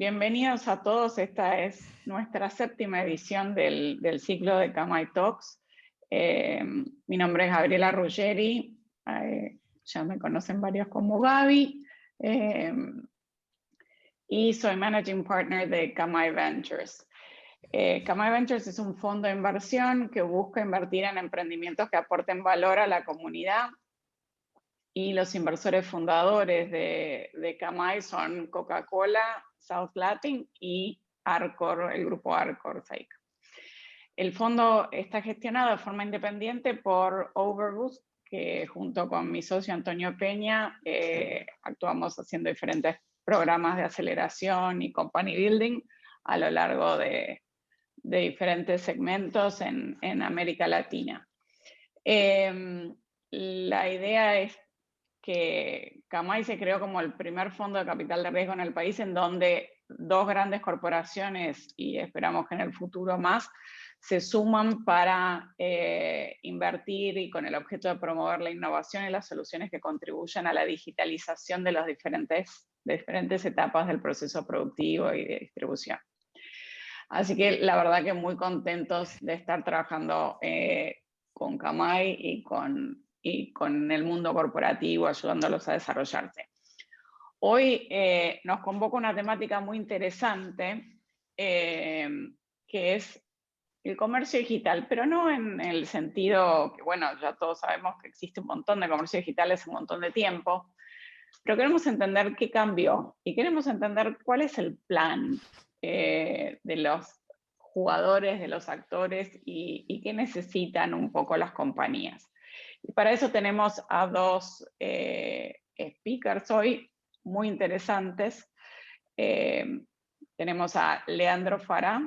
Bienvenidos a todos. Esta es nuestra 7ª edición del ciclo de Kamai Talks. Mi nombre es Gabriela Ruggeri, ya me conocen varios como Gaby, y soy Managing Partner de Kamai Ventures. Kamai Ventures es un fondo de inversión que busca invertir en emprendimientos que aporten valor a la comunidad. Y los inversores fundadores de Kamai son Coca-Cola, South Latin y Arcor, el grupo Arcor. El fondo está gestionado de forma independiente por Overboost, que junto con mi socio Antonio Peña actuamos haciendo diferentes programas de aceleración y company building a lo largo de diferentes segmentos en América Latina. La idea es que Kamai se creó como el primer fondo de capital de riesgo en el país, en donde dos grandes corporaciones, y esperamos que en el futuro más, se suman para invertir y con el objeto de promover la innovación y las soluciones que contribuyan a la digitalización de las diferentes etapas del proceso productivo y de distribución. Así que la verdad que muy contentos de estar trabajando con Kamai y con el mundo corporativo, ayudándolos a desarrollarse. Hoy nos convoca una temática muy interesante, que es el comercio digital, pero no en el sentido que, bueno, ya todos sabemos que existe un montón de comercio digital hace un montón de tiempo, pero queremos entender qué cambió y queremos entender cuál es el plan de los jugadores, de los actores y qué necesitan un poco las compañías. Y para eso tenemos a dos speakers hoy muy interesantes. Tenemos a Leandro Farah,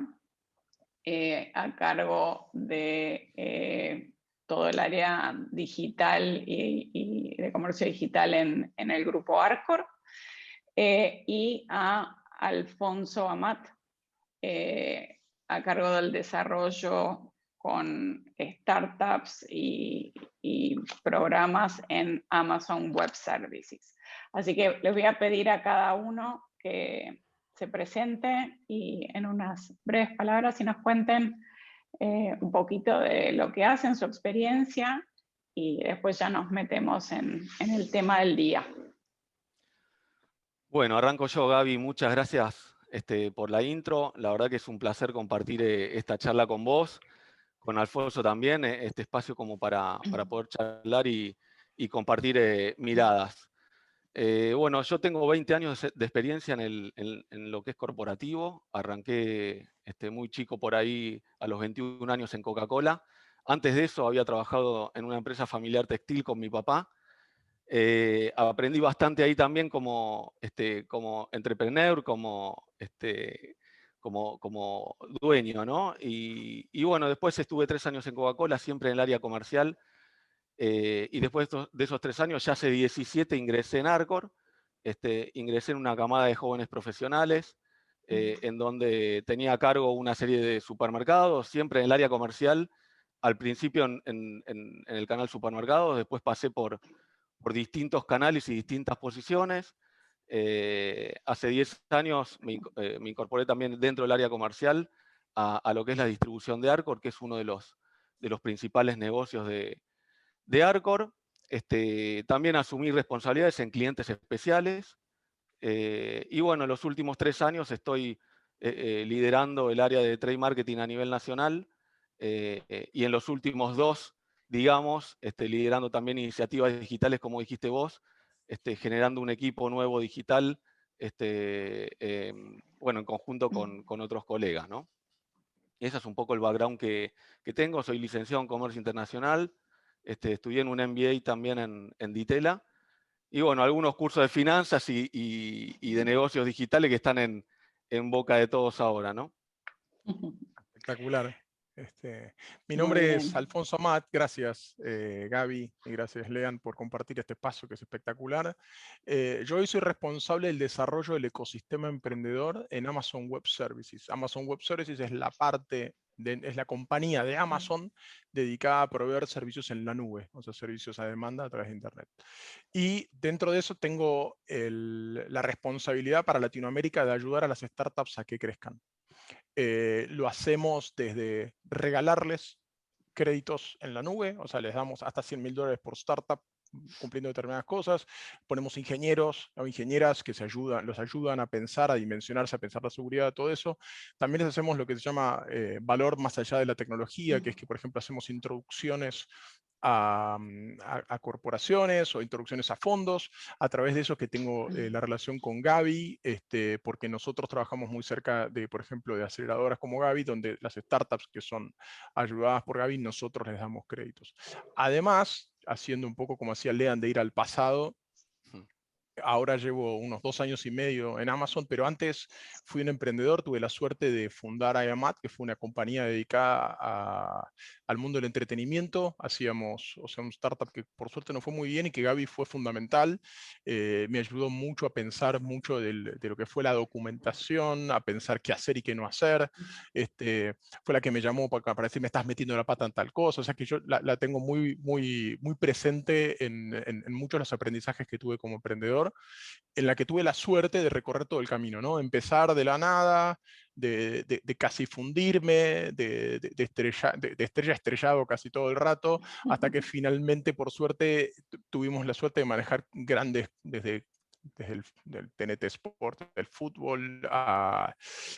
a cargo de todo el área digital y de comercio digital en el grupo Arcor, y a Alfonso Amat, a cargo del desarrollo con startups y programas en Amazon Web Services. Así que les voy a pedir a cada uno que se presente y en unas breves palabras y nos cuenten un poquito de lo que hacen, su experiencia, y después ya nos metemos en el tema del día. Bueno, arranco yo, Gaby. Muchas gracias por la intro. La verdad que es un placer compartir esta charla con vos, con Alfonso también, este espacio como para poder charlar y compartir miradas. Bueno, yo tengo 20 años de experiencia en lo que es corporativo. Arranqué muy chico por ahí, a los 21 años en Coca-Cola. Antes de eso había trabajado en una empresa familiar textil con mi papá. Aprendí bastante ahí también como entrepreneur, como dueño, ¿no? Y bueno, después estuve 3 años en Coca-Cola, siempre en el área comercial. Y después de esos 3 años, ya hace 17, ingresé en Arcor. Ingresé en una camada de jóvenes profesionales, en donde tenía a cargo una serie de supermercados, siempre en el área comercial. Al principio en el canal supermercados, después pasé por distintos canales y distintas posiciones. Hace 10 años me incorporé también dentro del área comercial a lo que es la distribución de Arcor, que es uno de los principales negocios de Arcor. También asumí responsabilidades en clientes especiales. Y bueno, en los últimos 3 años estoy liderando el área de trade marketing a nivel nacional, y en los últimos 2, digamos, liderando también iniciativas digitales, como dijiste vos, generando un equipo nuevo digital, bueno, en conjunto con otros colegas, ¿no? Ese es un poco el background que tengo. Soy licenciado en Comercio Internacional, estudié en un MBA también en Ditela, y bueno, algunos cursos de finanzas y de negocios digitales que están en boca de todos ahora, ¿no? Espectacular. Mi Muy nombre es bien. Alfonso Amat, gracias Gaby y gracias Lean por compartir este espacio que es espectacular. Yo hoy soy responsable del desarrollo del ecosistema emprendedor en Amazon Web Services. Amazon Web Services es la parte, es la compañía de Amazon dedicada a proveer servicios en la nube, o sea, servicios a demanda a través de Internet. Y dentro de eso tengo la responsabilidad para Latinoamérica de ayudar a las startups a que crezcan. Lo hacemos desde regalarles créditos en la nube, o sea, les damos hasta $100.000 por startup cumpliendo determinadas cosas, ponemos ingenieros o ingenieras que los ayudan a pensar, a dimensionarse, a pensar la seguridad, todo eso. También les hacemos lo que se llama valor más allá de la tecnología, que es que, por ejemplo, hacemos introducciones a corporaciones o introducciones a fondos. A través de eso que tengo la relación con Gaby, porque nosotros trabajamos muy cerca de, por ejemplo, de aceleradoras como Gaby, donde las startups que son ayudadas por Gaby, nosotros les damos créditos. Además, haciendo un poco como hacía Lean de ir al pasado, ahora llevo unos 2 años y medio en Amazon, pero antes fui un emprendedor, tuve la suerte de fundar IAMAT, que fue una compañía dedicada al mundo del entretenimiento. Hacíamos, o sea, un startup que por suerte no fue muy bien y que Gaby fue fundamental. Me ayudó mucho a pensar mucho de lo que fue la documentación, a pensar qué hacer y qué no hacer. Fue la que me llamó para decir, me estás metiendo la pata en tal cosa. O sea que yo la tengo muy, muy, muy presente en muchos de los aprendizajes que tuve como emprendedor, en la que tuve la suerte de recorrer todo el camino, ¿no? Empezar de la nada, de casi fundirme, de estrella estrellado casi todo el rato, hasta que finalmente, por suerte, tuvimos la suerte de manejar grandes, desde del TNT Sport, del fútbol, a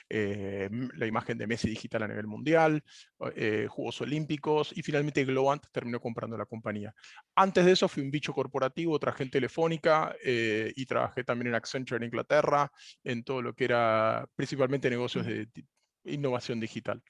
la imagen de Messi digital a nivel mundial, Juegos Olímpicos, y finalmente Globant terminó comprando la compañía. Antes de eso fui un bicho corporativo, trabajé en Telefónica y trabajé también en Accenture en Inglaterra, en todo lo que era principalmente negocios de innovación digital.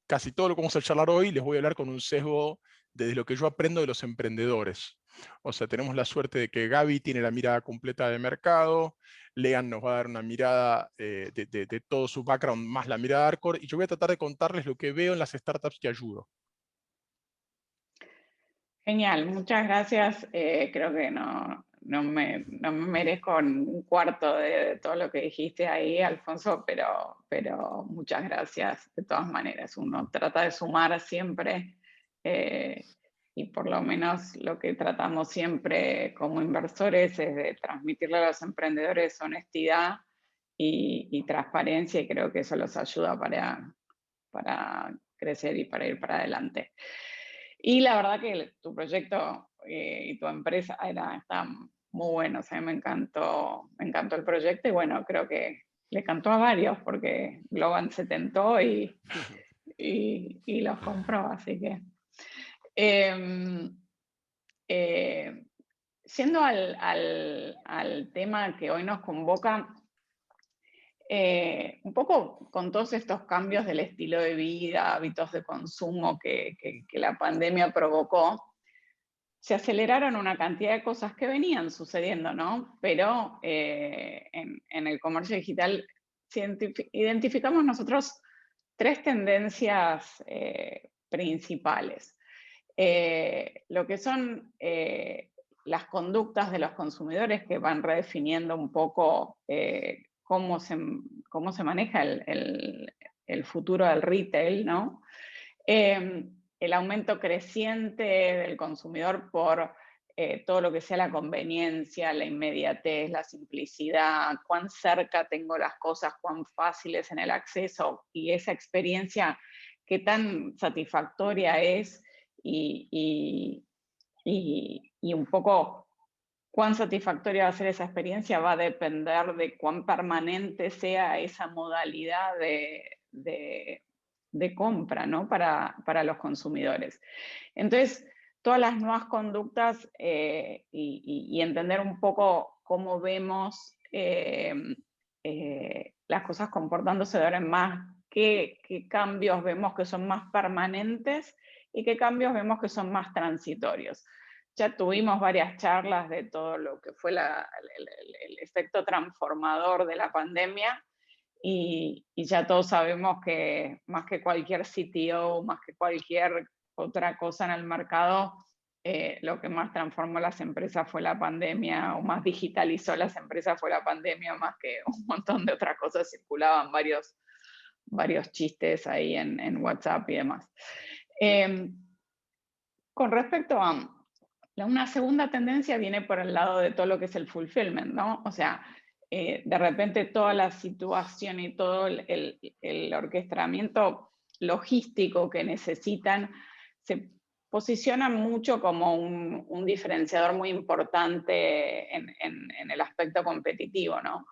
Casi todo lo que vamos a charlar hoy les voy a hablar con un sesgo desde lo que yo aprendo de los emprendedores. O sea, tenemos la suerte de que Gaby tiene la mirada completa de mercado, Lean nos va a dar una mirada de todo su background, más la mirada de Arcor, y yo voy a tratar de contarles lo que veo en las startups que ayudo. Genial, muchas gracias. Creo que no me merezco un cuarto de todo lo que dijiste ahí, Alfonso, pero muchas gracias de todas maneras. Uno trata de sumar siempre y por lo menos lo que tratamos siempre como inversores es de transmitirle a los emprendedores honestidad y transparencia, y creo que eso los ayuda para crecer y para ir para adelante. Y la verdad que tu proyecto y tu empresa está muy bueno, o sea, me encantó el proyecto, y bueno, creo que le cantó a varios porque Globant se tentó y los compró, así que. Yendo al tema que hoy nos convoca, un poco con todos estos cambios del estilo de vida, hábitos de consumo que la pandemia provocó, se aceleraron una cantidad de cosas que venían sucediendo, ¿no? Pero en el comercio digital identificamos nosotros 3 tendencias principales. Lo que son las conductas de los consumidores, que van redefiniendo un poco cómo se maneja el futuro del retail, ¿no? El aumento creciente del consumidor por todo lo que sea la conveniencia, la inmediatez, la simplicidad, cuán cerca tengo las cosas, cuán fáciles en el acceso, y esa experiencia qué tan satisfactoria es, y un poco cuán satisfactoria va a ser esa experiencia va a depender de cuán permanente sea esa modalidad de compra, ¿no? para los consumidores. Entonces, todas las nuevas conductas y entender un poco cómo vemos las cosas comportándose de ahora en más, qué cambios vemos que son más permanentes y qué cambios vemos que son más transitorios. Ya tuvimos varias charlas de todo lo que fue el efecto transformador de la pandemia, y ya todos sabemos que más que cualquier CTO, más que cualquier otra cosa en el mercado, lo que más transformó las empresas fue la pandemia, o más digitalizó las empresas fue la pandemia, más que un montón de otras cosas. Circulaban varios chistes ahí en WhatsApp y demás. Con respecto a una segunda tendencia, viene por el lado de todo lo que es el fulfillment, ¿no? O sea, de repente toda la situación y todo el orquestamiento logístico que necesitan se posicionan mucho como un diferenciador muy importante en el aspecto competitivo, ¿no?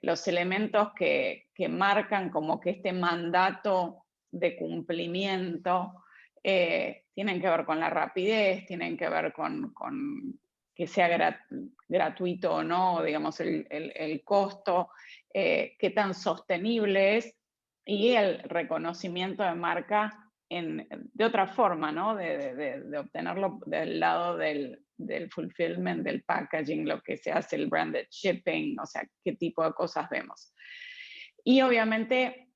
Los elementos que marcan como que este mandato de cumplimiento tienen que ver con la rapidez, tienen que ver con que sea gratuito o no, digamos, el costo, qué tan sostenible es, y el reconocimiento de marca de otra forma, ¿no? De obtenerlo del lado del fulfillment, del packaging, lo que se hace, el branded shipping, o sea, qué tipo de cosas vemos. Y obviamente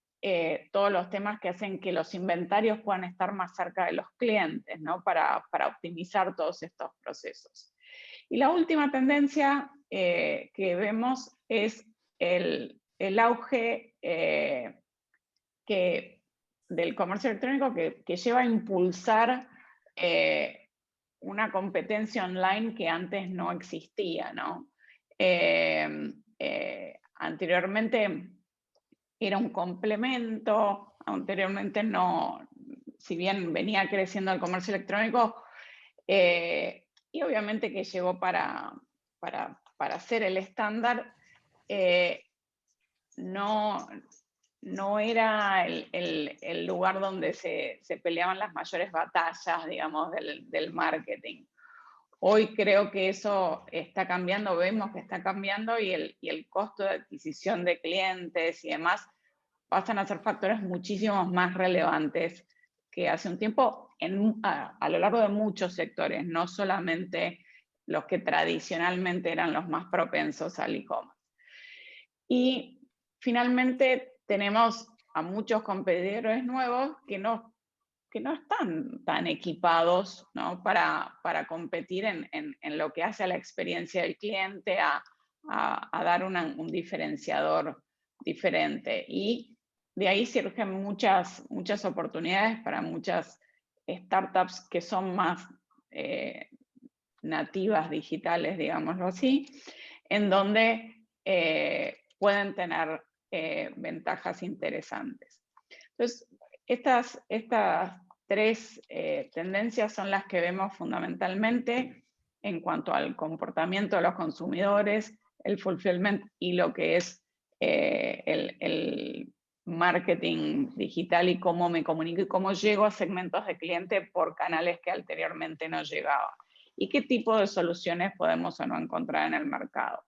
todos los temas que hacen que los inventarios puedan estar más cerca de los clientes, ¿no? Para optimizar todos estos procesos. Y la última tendencia que vemos es el auge del comercio electrónico que lleva a impulsar una competencia online que antes no existía, ¿no? Anteriormente era un complemento, anteriormente no, si bien venía creciendo el comercio electrónico, y obviamente que llegó para ser el estándar, no era el lugar donde se peleaban las mayores batallas, digamos, del marketing. Hoy creo que eso está cambiando, vemos que está cambiando, y el costo de adquisición de clientes y demás pasan a ser factores muchísimo más relevantes que hace un tiempo a lo largo de muchos sectores, no solamente los que tradicionalmente eran los más propensos al e-commerce. Y finalmente tenemos a muchos competidores nuevos que no están tan equipados, ¿no? para competir en lo que hace a la experiencia del cliente, a dar un diferenciador diferente. Y de ahí surgen muchas oportunidades para muchas startups que son más nativas digitales, digámoslo así, en donde pueden tener ventajas interesantes. Entonces, estas tres tendencias son las que vemos fundamentalmente en cuanto al comportamiento de los consumidores, el fulfillment y lo que es el marketing digital, y cómo me comunico y cómo llego a segmentos de cliente por canales que anteriormente no llegaba. Y qué tipo de soluciones podemos o no encontrar en el mercado.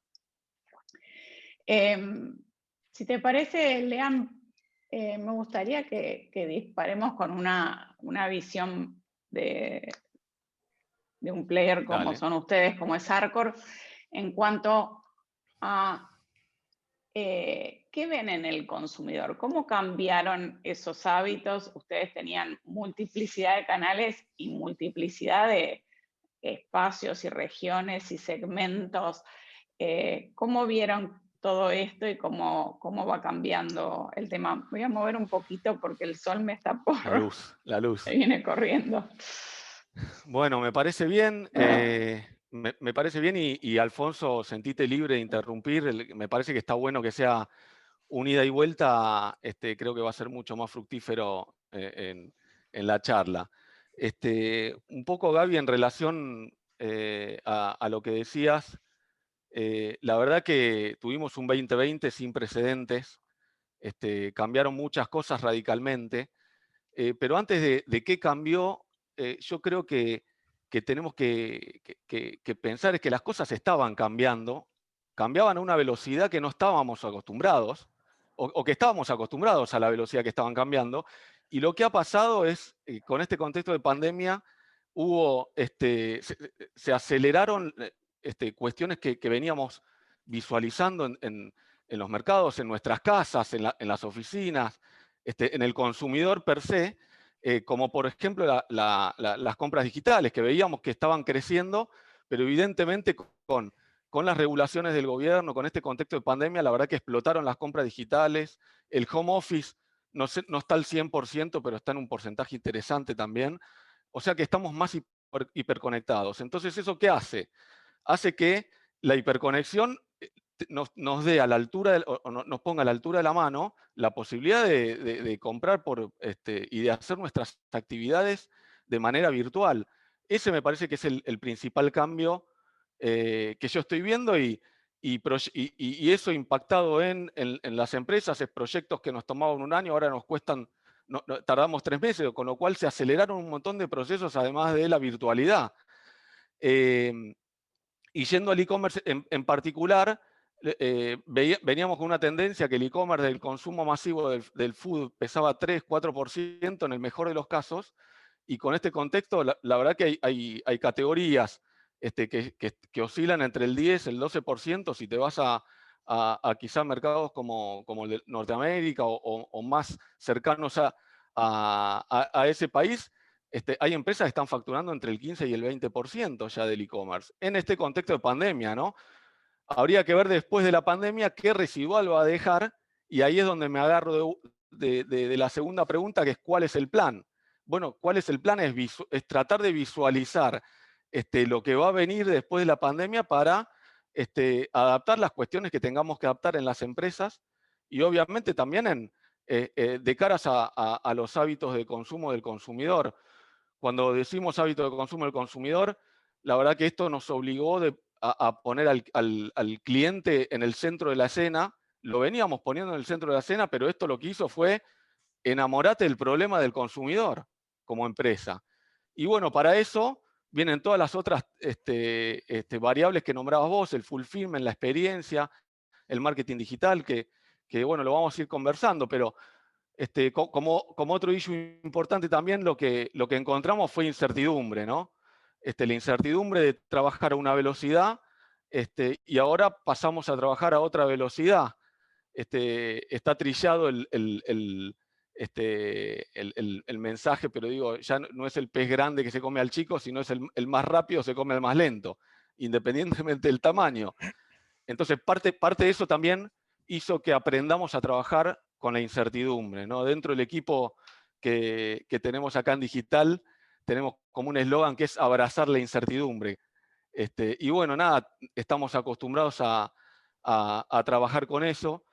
Si te parece, Lean, me gustaría que disparemos con una visión de un player como Dale. son ustedes, como es Arcor, en cuanto a qué ven en el consumidor, cómo cambiaron esos hábitos. Ustedes tenían multiplicidad de canales y multiplicidad de espacios y regiones y segmentos. ¿Cómo vieron todo esto y cómo va cambiando el tema? Voy a mover un poquito porque el sol me está por... La luz. Me viene corriendo. Bueno, me parece bien. Me parece bien y Alfonso, sentite libre de interrumpir. Me parece que está bueno que sea un ida y vuelta. Creo que va a ser mucho más fructífero en la charla. Un poco, Gaby, en relación a lo que decías, la verdad que tuvimos un 2020 sin precedentes. Cambiaron muchas cosas radicalmente, pero antes de qué cambió, yo creo que tenemos que pensar es que las cosas estaban cambiando, cambiaban a una velocidad que no estábamos acostumbrados, o que estábamos acostumbrados a la velocidad que estaban cambiando, y lo que ha pasado es, con este contexto de pandemia, se aceleraron cuestiones que veníamos visualizando en los mercados, en nuestras casas, en las oficinas, en el consumidor per se, como por ejemplo las compras digitales, que veíamos que estaban creciendo, pero evidentemente con las regulaciones del gobierno, con este contexto de pandemia, la verdad que explotaron las compras digitales, el home office no está al 100%, pero está en un porcentaje interesante también. O sea que estamos más hiperconectados. Entonces, ¿eso qué hace? Hace que la hiperconexión nos dé a la altura, nos ponga a la altura de la mano la posibilidad de comprar y de hacer nuestras actividades de manera virtual. Ese me parece que es el principal cambio que yo estoy viendo y eso impactado en las empresas, es proyectos que nos tomaban un año, ahora nos cuestan, tardamos 3 meses, con lo cual se aceleraron un montón de procesos además de la virtualidad. Y yendo al e-commerce en particular, veníamos con una tendencia que el e-commerce del consumo masivo del food pesaba 3-4% en el mejor de los casos, y con este contexto, la verdad que hay categorías que oscilan entre el 10 y el 12%, si te vas a quizá mercados como el de Norteamérica o más cercanos a ese país. Hay empresas que están facturando entre el 15 y el 20% ya del e-commerce, en este contexto de pandemia, ¿no? Habría que ver después de la pandemia qué residual va a dejar, y ahí es donde me agarro de la segunda pregunta, que es ¿cuál es el plan? Bueno, ¿cuál es el plan? Es tratar de visualizar lo que va a venir después de la pandemia para adaptar las cuestiones que tengamos que adaptar en las empresas, y obviamente también de caras a los hábitos de consumo del consumidor. Cuando decimos hábito de consumo del consumidor, la verdad que esto nos obligó a poner al cliente en el centro de la escena. Lo veníamos poniendo en el centro de la escena, pero esto lo que hizo fue enamorarte del problema del consumidor como empresa. Y bueno, para eso vienen todas las otras variables que nombrabas vos, el fulfillment, la experiencia, el marketing digital, que bueno, lo vamos a ir conversando, pero como otro issue importante también, lo que encontramos fue incertidumbre, ¿no? La incertidumbre de trabajar a una velocidad, y ahora pasamos a trabajar a otra velocidad. Está trillado el mensaje, pero digo, ya no es el pez grande que se come al chico, sino es el más rápido se come al más lento, independientemente del tamaño. Entonces, parte de eso también hizo que aprendamos a trabajar con la incertidumbre, ¿no? Dentro del equipo que tenemos acá en digital, tenemos como un eslogan que es abrazar la incertidumbre. Y bueno, nada, estamos acostumbrados a trabajar con eso.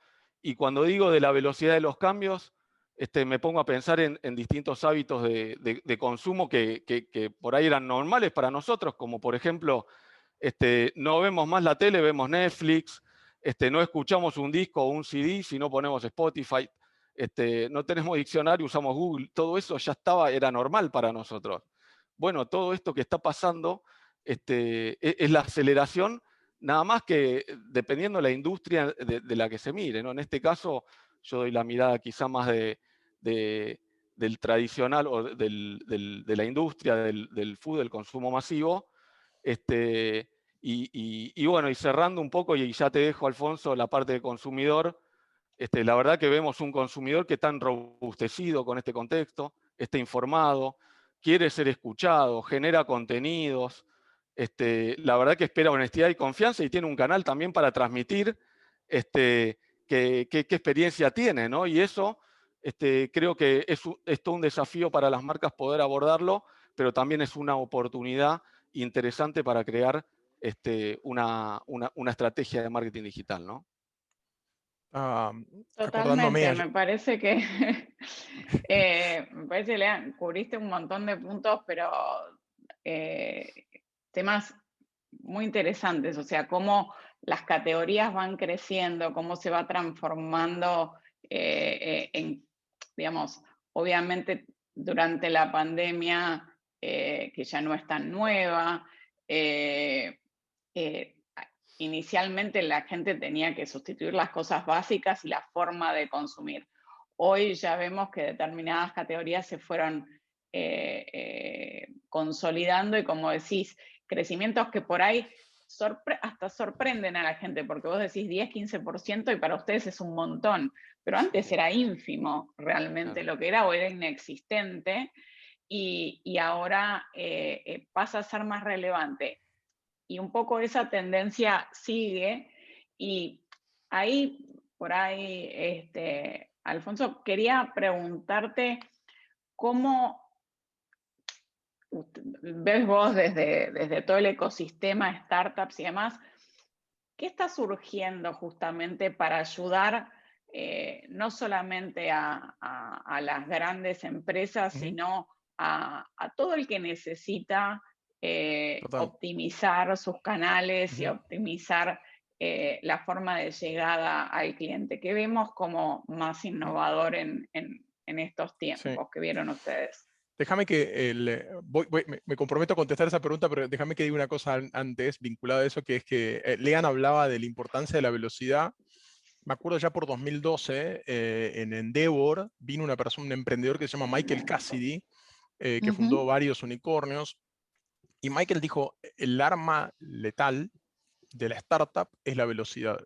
Y cuando digo de la velocidad de los cambios, me pongo a pensar en distintos hábitos de consumo que por ahí eran normales para nosotros, como por ejemplo, no vemos más la tele, vemos Netflix, no escuchamos un disco o un CD, sino ponemos Spotify, no tenemos diccionario, usamos Google, todo eso ya era normal para nosotros. Bueno, todo esto que está pasando es la aceleración, nada más que dependiendo de la industria de la que se mire, ¿no? En este caso, yo doy la mirada quizá más del tradicional o de la industria del food, del consumo masivo. Y bueno, y cerrando un poco, y ya te dejo, Alfonso, la parte de consumidor, la verdad que vemos un consumidor que está enrobustecido con este contexto, está informado, quiere ser escuchado, genera contenidos, la verdad que espera honestidad y confianza, y tiene un canal también para transmitir qué experiencia tiene, ¿no? Y eso creo que es todo un desafío para las marcas poder abordarlo, pero también es una oportunidad interesante para crear una estrategia de marketing digital, ¿no? Totalmente, me parece que Lean, cubriste un montón de puntos, pero temas muy interesantes, o sea, cómo las categorías van creciendo, cómo se va transformando digamos, obviamente durante la pandemia, que ya no es tan nueva, inicialmente la gente tenía que sustituir las cosas básicas y la forma de consumir. Hoy ya vemos que determinadas categorías se fueron consolidando, y como decís, crecimientos que por ahí hasta sorprenden a la gente, porque vos decís 10, 15% y para ustedes es un montón, pero antes era ínfimo realmente lo que era, o era inexistente, y ahora pasa a ser más relevante. Y un poco esa tendencia sigue, y ahí, por ahí, Alfonso, quería preguntarte cómo ves vos desde todo el ecosistema, startups y demás, ¿qué está surgiendo justamente para ayudar no solamente a las grandes empresas, sino a todo el que necesita optimizar sus canales y optimizar la forma de llegada al cliente? ¿Qué vemos como más innovador en estos tiempos que vieron ustedes? Déjame que me comprometo a contestar esa pregunta, pero déjame que diga una cosa antes vinculada a eso, que es que Lean hablaba de la importancia de la velocidad. Me acuerdo ya por 2012, en Endeavor, vino un emprendedor que se llama Michael Cassidy, que fundó varios unicornios, y Michael dijo, el arma letal de la startup es la velocidad.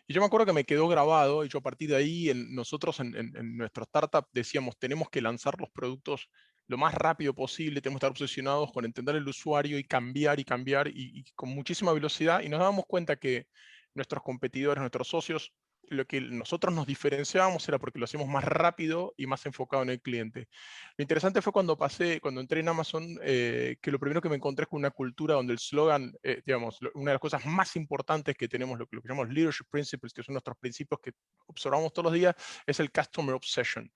Y yo me acuerdo que me quedó grabado, y yo a partir de ahí, nosotros en nuestra startup decíamos, tenemos que lanzar los productos lo más rápido posible, tenemos que estar obsesionados con entender el usuario y cambiar, y con muchísima velocidad, y nos dábamos cuenta que nuestros competidores, nuestros socios, lo que nosotros nos diferenciábamos era porque lo hacíamos más rápido y más enfocado en el cliente. Lo interesante fue cuando entré en Amazon, que lo primero que me encontré es con una cultura donde el slogan, digamos, una de las cosas más importantes que tenemos, lo que llamamos Leadership Principles, que son nuestros principios que observamos todos los días, es el Customer Obsession.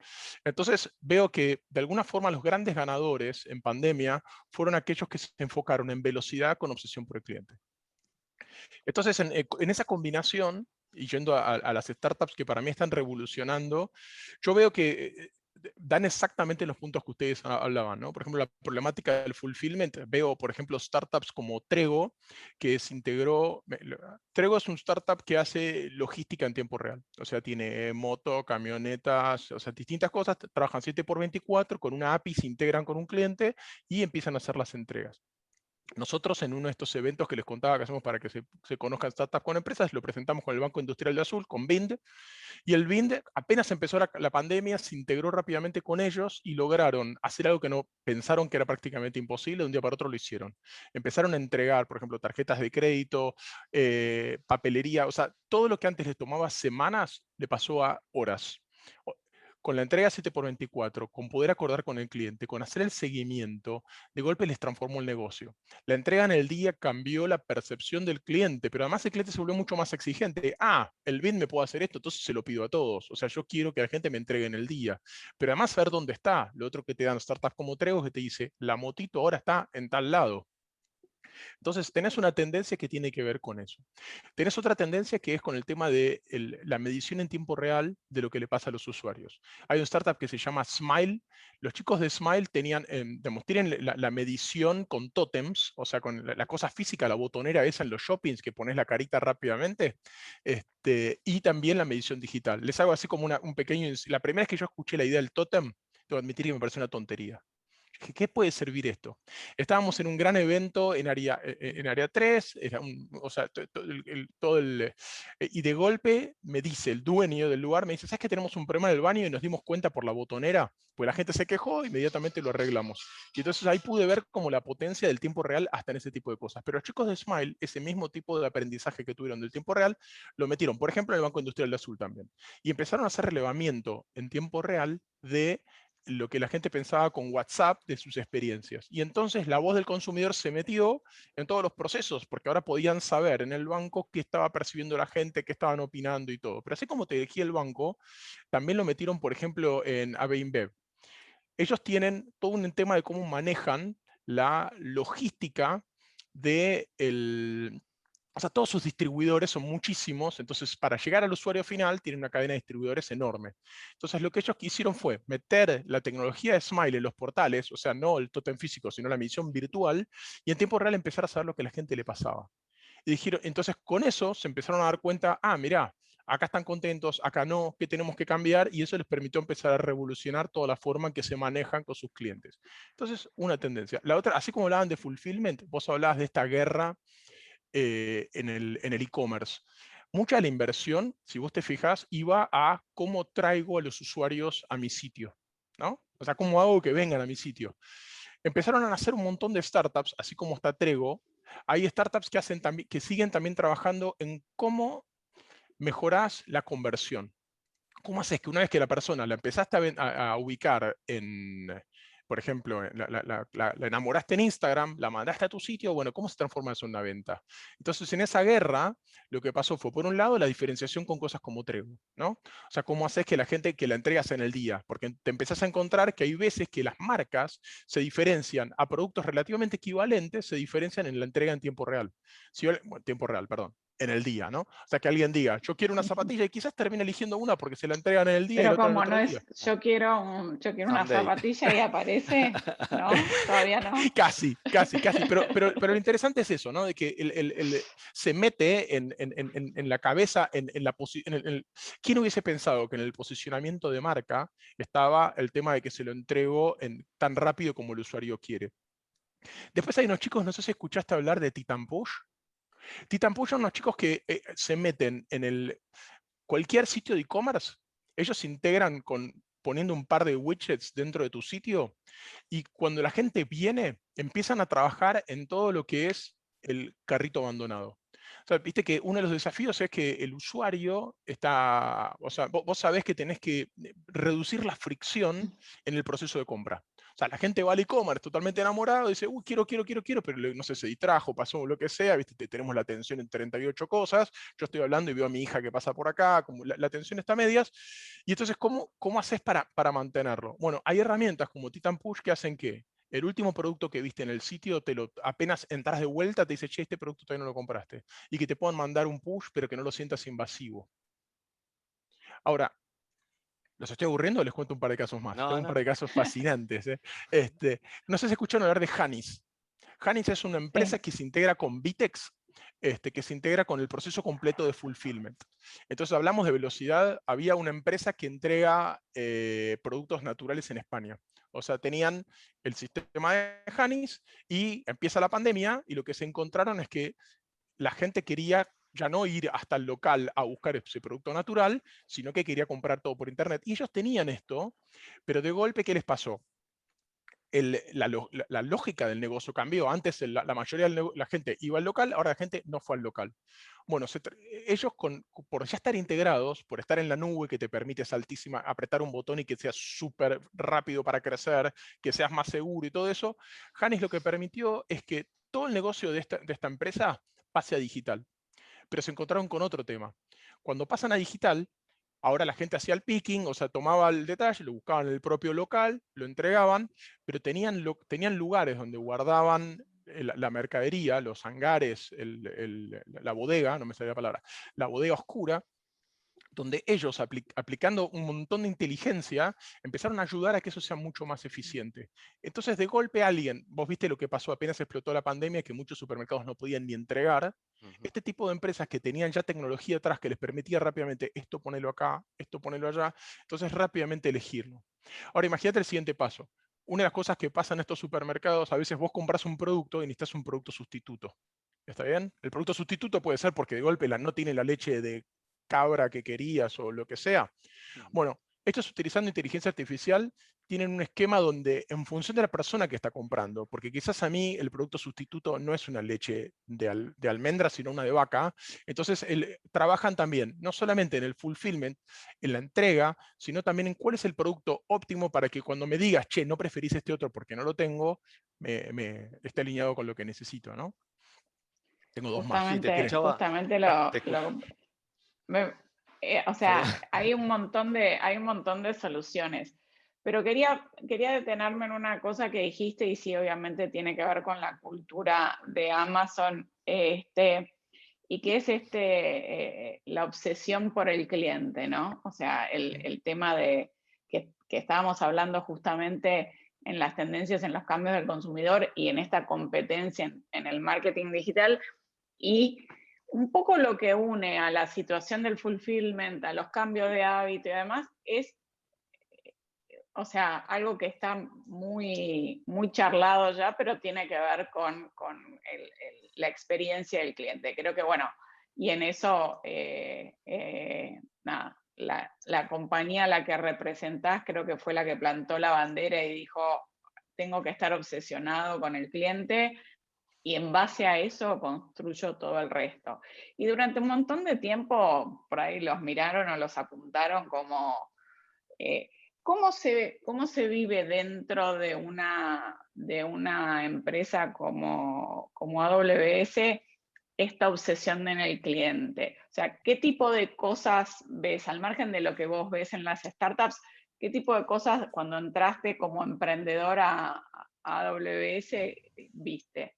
Entonces veo que de alguna forma los grandes ganadores en pandemia fueron aquellos que se enfocaron en velocidad con obsesión por el cliente. Entonces en esa combinación, y yendo a las startups que para mí están revolucionando, yo veo que dan exactamente los puntos que ustedes hablaban, ¿no? Por ejemplo, la problemática del fulfillment. Veo, por ejemplo, startups como Trego, que se integró. Trego es un startup que hace logística en tiempo real. O sea, tiene moto, camionetas, o sea, distintas cosas. Trabajan 7x24, con una API se integran con un cliente y empiezan a hacer las entregas. Nosotros en uno de estos eventos que les contaba que hacemos para que se conozcan startups con empresas, lo presentamos con el Banco Industrial de Azul, con BIND, y el BIND, apenas empezó la pandemia, se integró rápidamente con ellos y lograron hacer algo que no pensaron que era prácticamente imposible, de un día para otro lo hicieron. Empezaron a entregar, por ejemplo, tarjetas de crédito, papelería, o sea, todo lo que antes les tomaba semanas, le pasó a horas. Con la entrega 7x24, con poder acordar con el cliente, con hacer el seguimiento, de golpe les transformó el negocio. La entrega en el día cambió la percepción del cliente, pero además el cliente se volvió mucho más exigente. El BIN me puede hacer esto, entonces se lo pido a todos. O sea, yo quiero que la gente me entregue en el día. Pero además saber dónde está. Lo otro que te dan startups como Trego es que te dice, la motito ahora está en tal lado. Entonces, tenés una tendencia que tiene que ver con eso. Tenés otra tendencia que es con el tema de la medición en tiempo real de lo que le pasa a los usuarios. Hay un startup que se llama Smile. Los chicos de Smile tienen la medición con tótems, o sea, con la cosa física, la botonera esa en los shoppings que pones la carita rápidamente, y también la medición digital. Les hago así como un pequeño... La primera vez que yo escuché la idea del tótem, debo admitir que me parece una tontería. ¿Qué puede servir esto? Estábamos en un gran evento en área 3, o sea, y de golpe me dice el dueño del lugar, me dice, ¿sabes que tenemos un problema en el baño y nos dimos cuenta por la botonera? Pues la gente se quejó, inmediatamente lo arreglamos. Y entonces ahí pude ver como la potencia del tiempo real hasta en ese tipo de cosas. Pero los chicos de Smile, ese mismo tipo de aprendizaje que tuvieron del tiempo real, lo metieron, por ejemplo, en el Banco Industrial de Azul también. Y empezaron a hacer relevamiento en tiempo real de lo que la gente pensaba con WhatsApp de sus experiencias. Y entonces la voz del consumidor se metió en todos los procesos, porque ahora podían saber en el banco qué estaba percibiendo la gente, qué estaban opinando y todo. Pero así como te elegía el banco, también lo metieron, por ejemplo, en AB InBev. Ellos tienen todo un tema de cómo manejan la logística de o sea, todos sus distribuidores son muchísimos, entonces para llegar al usuario final tienen una cadena de distribuidores enorme. Entonces lo que ellos quisieron fue meter la tecnología de Smile en los portales, o sea, no el tótem físico, sino la medición virtual, y en tiempo real empezar a saber lo que a la gente le pasaba. Y dijeron, entonces con eso se empezaron a dar cuenta, mirá, acá están contentos, acá no, ¿qué tenemos que cambiar? Y eso les permitió empezar a revolucionar toda la forma en que se manejan con sus clientes. Entonces, una tendencia. La otra, así como hablaban de fulfillment, vos hablabas de esta guerra en el e-commerce. Mucha de la inversión, si vos te fijas, iba a cómo traigo a los usuarios a mi sitio, ¿no? O sea, cómo hago que vengan a mi sitio. Empezaron a nacer un montón de startups, así como está Trego. Hay startups que siguen también trabajando en cómo mejorás la conversión. ¿Cómo haces que una vez que la persona la empezaste a ubicar en, por ejemplo, la enamoraste en Instagram, la mandaste a tu sitio, bueno, ¿cómo se transforma eso en una venta? Entonces, en esa guerra, lo que pasó fue, por un lado, la diferenciación con cosas como Trego, ¿no? O sea, ¿cómo haces que la gente que la entregas en el día? Porque te empezás a encontrar que hay veces que las marcas se diferencian a productos relativamente equivalentes, se diferencian en la entrega en tiempo real. Bueno, tiempo real, perdón, en el día, ¿no? O sea, que alguien diga, yo quiero una zapatilla y quizás termine eligiendo una porque se la entregan en el día y la Pero otra en el como no otro es, día. yo quiero una Someday. zapatilla y aparece, ¿no? Todavía no. Casi, casi, casi. Pero lo interesante es eso, ¿no? De que se mete en la cabeza, en la posición. ¿Quién hubiese pensado que en el posicionamiento de marca estaba el tema de que se lo entrego tan rápido como el usuario quiere? Después hay unos chicos, no sé si escuchaste hablar de Titan Push. Titan Push son unos chicos que se meten en cualquier sitio de e-commerce. Ellos se integran poniendo un par de widgets dentro de tu sitio y cuando la gente viene, empiezan a trabajar en todo lo que es el carrito abandonado. O sea, viste que uno de los desafíos es que el usuario está, o sea, vos sabés que tenés que reducir la fricción en el proceso de compra. O sea, la gente va al e-commerce totalmente enamorado y dice, uy, quiero, pero no sé, se distrajo, pasó lo que sea, viste, tenemos la atención en 38 cosas, yo estoy hablando y veo a mi hija que pasa por acá, como la atención está a medias, y entonces, ¿cómo haces para mantenerlo? Bueno, hay herramientas como Titan Push que hacen que el último producto que viste en el sitio, apenas entras de vuelta, te dice, che, este producto todavía no lo compraste. Y que te puedan mandar un push, pero que no lo sientas invasivo. Ahora, ¿los estoy aburriendo o les cuento un par de casos más? No, Tengo un no. par de casos fascinantes. No sé si escucharon hablar de Hanis. Hanis es una empresa Sí. que se integra con Vitex, que se integra con el proceso completo de fulfillment. Entonces hablamos de velocidad. Había una empresa que entrega productos naturales en España. O sea, tenían el sistema de Hanis y empieza la pandemia y lo que se encontraron es que la gente quería ya no ir hasta el local a buscar ese producto natural, sino que quería comprar todo por internet. Y ellos tenían esto, pero de golpe, ¿qué les pasó? La lógica del negocio cambió. Antes la mayoría de la gente iba al local, ahora la gente no fue al local. Bueno, ellos por ya estar integrados, por estar en la nube que te permite apretar un botón y que sea súper rápido para crecer, que seas más seguro y todo eso, Hanis lo que permitió es que todo el negocio de esta empresa pase a digital. Pero se encontraron con otro tema. Cuando pasan a digital, ahora la gente hacía el picking, o sea, tomaba el detalle, lo buscaban en el propio local, lo entregaban, pero tenían lugares donde guardaban la mercadería, los hangares, la bodega, no me sale la palabra, la bodega oscura, donde ellos, aplicando un montón de inteligencia, empezaron a ayudar a que eso sea mucho más eficiente. Entonces, de golpe vos viste lo que pasó apenas explotó la pandemia, que muchos supermercados no podían ni entregar. Este tipo de empresas que tenían ya tecnología atrás que les permitía rápidamente esto ponelo acá, esto ponelo allá, entonces rápidamente elegirlo. Ahora, imagínate el siguiente paso. Una de las cosas que pasa en estos supermercados, a veces vos compras un producto y necesitas un producto sustituto. ¿Está bien? El producto sustituto puede ser porque de golpe no tiene la leche de cabra que querías o lo que sea. Bueno, estos utilizando inteligencia artificial tienen un esquema donde en función de la persona que está comprando, porque quizás a mí el producto sustituto no es una leche de almendra, sino una de vaca, entonces trabajan también no solamente en el fulfillment, en la entrega, sino también en cuál es el producto óptimo para que cuando me digas, che, no preferís este otro porque no lo tengo, esté alineado con lo que necesito, ¿no? Tengo dos más. Sí, te Justamente te escu- me- o perdón. sea, hay un montón de soluciones. Pero quería detenerme en una cosa que dijiste, y sí, obviamente tiene que ver con la cultura de Amazon, y que es la obsesión por el cliente, ¿no? O sea, el tema de que estábamos hablando justamente en las tendencias, en los cambios del consumidor y en esta competencia en el marketing digital. Y un poco lo que une a la situación del fulfillment, a los cambios de hábito y demás, es o sea, algo que está muy, muy charlado ya, pero tiene que ver con la experiencia del cliente. Creo que, bueno, y en eso, nada, la compañía a la que representás creo que fue la que plantó la bandera y dijo, tengo que estar obsesionado con el cliente, y en base a eso construyo todo el resto. Y durante un montón de tiempo, por ahí los miraron o los apuntaron como... ¿cómo se vive dentro de una empresa como AWS esta obsesión en el cliente? O sea, ¿qué tipo de cosas ves, al margen de lo que vos ves en las startups, qué tipo de cosas cuando entraste como emprendedor a AWS viste?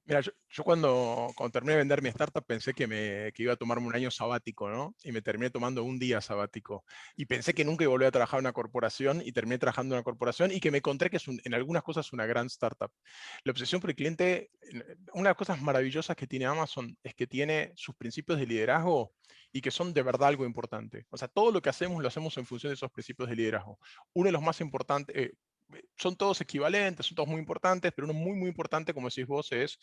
Mira, yo cuando terminé de vender mi startup pensé que iba a tomarme un año sabático, ¿no? Y me terminé tomando un día sabático. Y pensé que nunca iba a volver a trabajar en una corporación y terminé trabajando en una corporación y que me encontré que es en algunas cosas una gran startup. La obsesión por el cliente, una de las cosas maravillosas que tiene Amazon es que tiene sus principios de liderazgo y que son de verdad algo importante. O sea, todo lo que hacemos lo hacemos en función de esos principios de liderazgo. Uno de los más importantes, son todos equivalentes, son todos muy importantes, pero uno muy, muy importante, como decís vos, es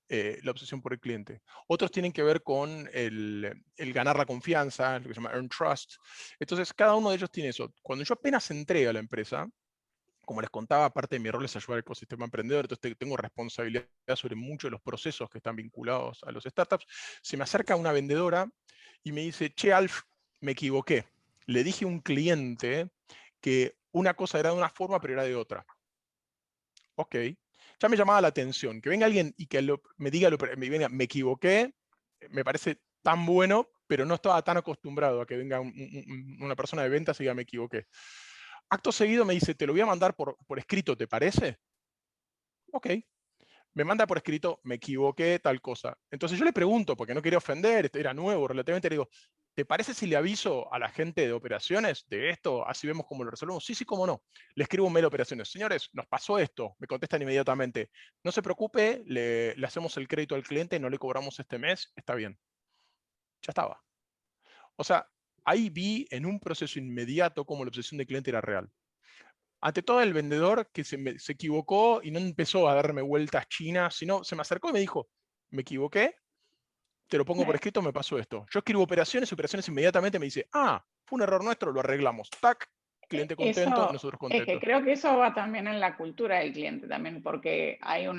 la obsesión por el cliente. Otros tienen que ver con el ganar la confianza, lo que se llama earn trust. Entonces, cada uno de ellos tiene eso. Cuando yo apenas entré a la empresa, como les contaba, parte de mi rol es ayudar al ecosistema emprendedor, entonces tengo responsabilidad sobre muchos de los procesos que están vinculados a los startups. Se me acerca una vendedora y me dice, che, Alf, me equivoqué. Le dije a un cliente que una cosa era de una forma, pero era de otra. Ok. Ya me llamaba la atención. Que venga alguien y que me diga, me equivoqué, me parece tan bueno, pero no estaba tan acostumbrado a que venga una persona de ventas y diga, me equivoqué. Acto seguido me dice, te lo voy a mandar por escrito, ¿te parece? Ok. Me manda por escrito, me equivoqué, tal cosa. Entonces yo le pregunto, porque no quería ofender, era nuevo relativamente, le digo, ¿te parece si le aviso a la gente de operaciones de esto? Así vemos cómo lo resolvemos. Sí, sí, cómo no. Le escribo un mail a operaciones. Señores, nos pasó esto. Me contestan inmediatamente. No se preocupe, le hacemos el crédito al cliente, no le cobramos este mes, está bien. Ya estaba. O sea, ahí vi en un proceso inmediato cómo la obsesión del cliente era real. Ante todo, el vendedor que se equivocó y no empezó a darme vueltas chinas, sino se me acercó y me dijo, me equivoqué, te lo pongo por escrito, me pasó esto. Yo escribo operaciones y operaciones inmediatamente me dice, fue un error nuestro, lo arreglamos. Tac, cliente contento, Eso, nosotros es que contentos. creo que eso va también en la cultura del cliente también, porque hay en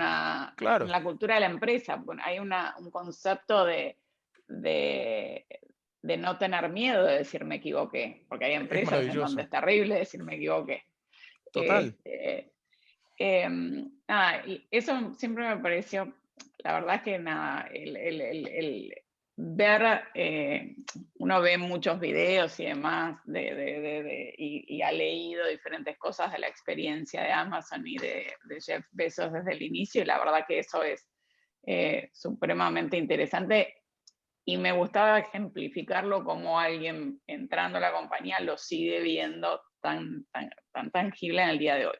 Claro, la cultura de la empresa, hay un concepto de, de no tener miedo de decir me equivoqué, porque hay es empresas en donde maravilloso. es terrible decir me equivoqué. Total. Este, y eso siempre me pareció, la verdad es que nada, el ver, uno ve muchos videos y demás y ha leído diferentes cosas de la experiencia de Amazon y de Jeff Bezos desde el inicio, y la verdad que eso es supremamente interesante. Y me gustaba ejemplificarlo como alguien entrando a la compañía lo sigue viendo tan tangible en el día de hoy.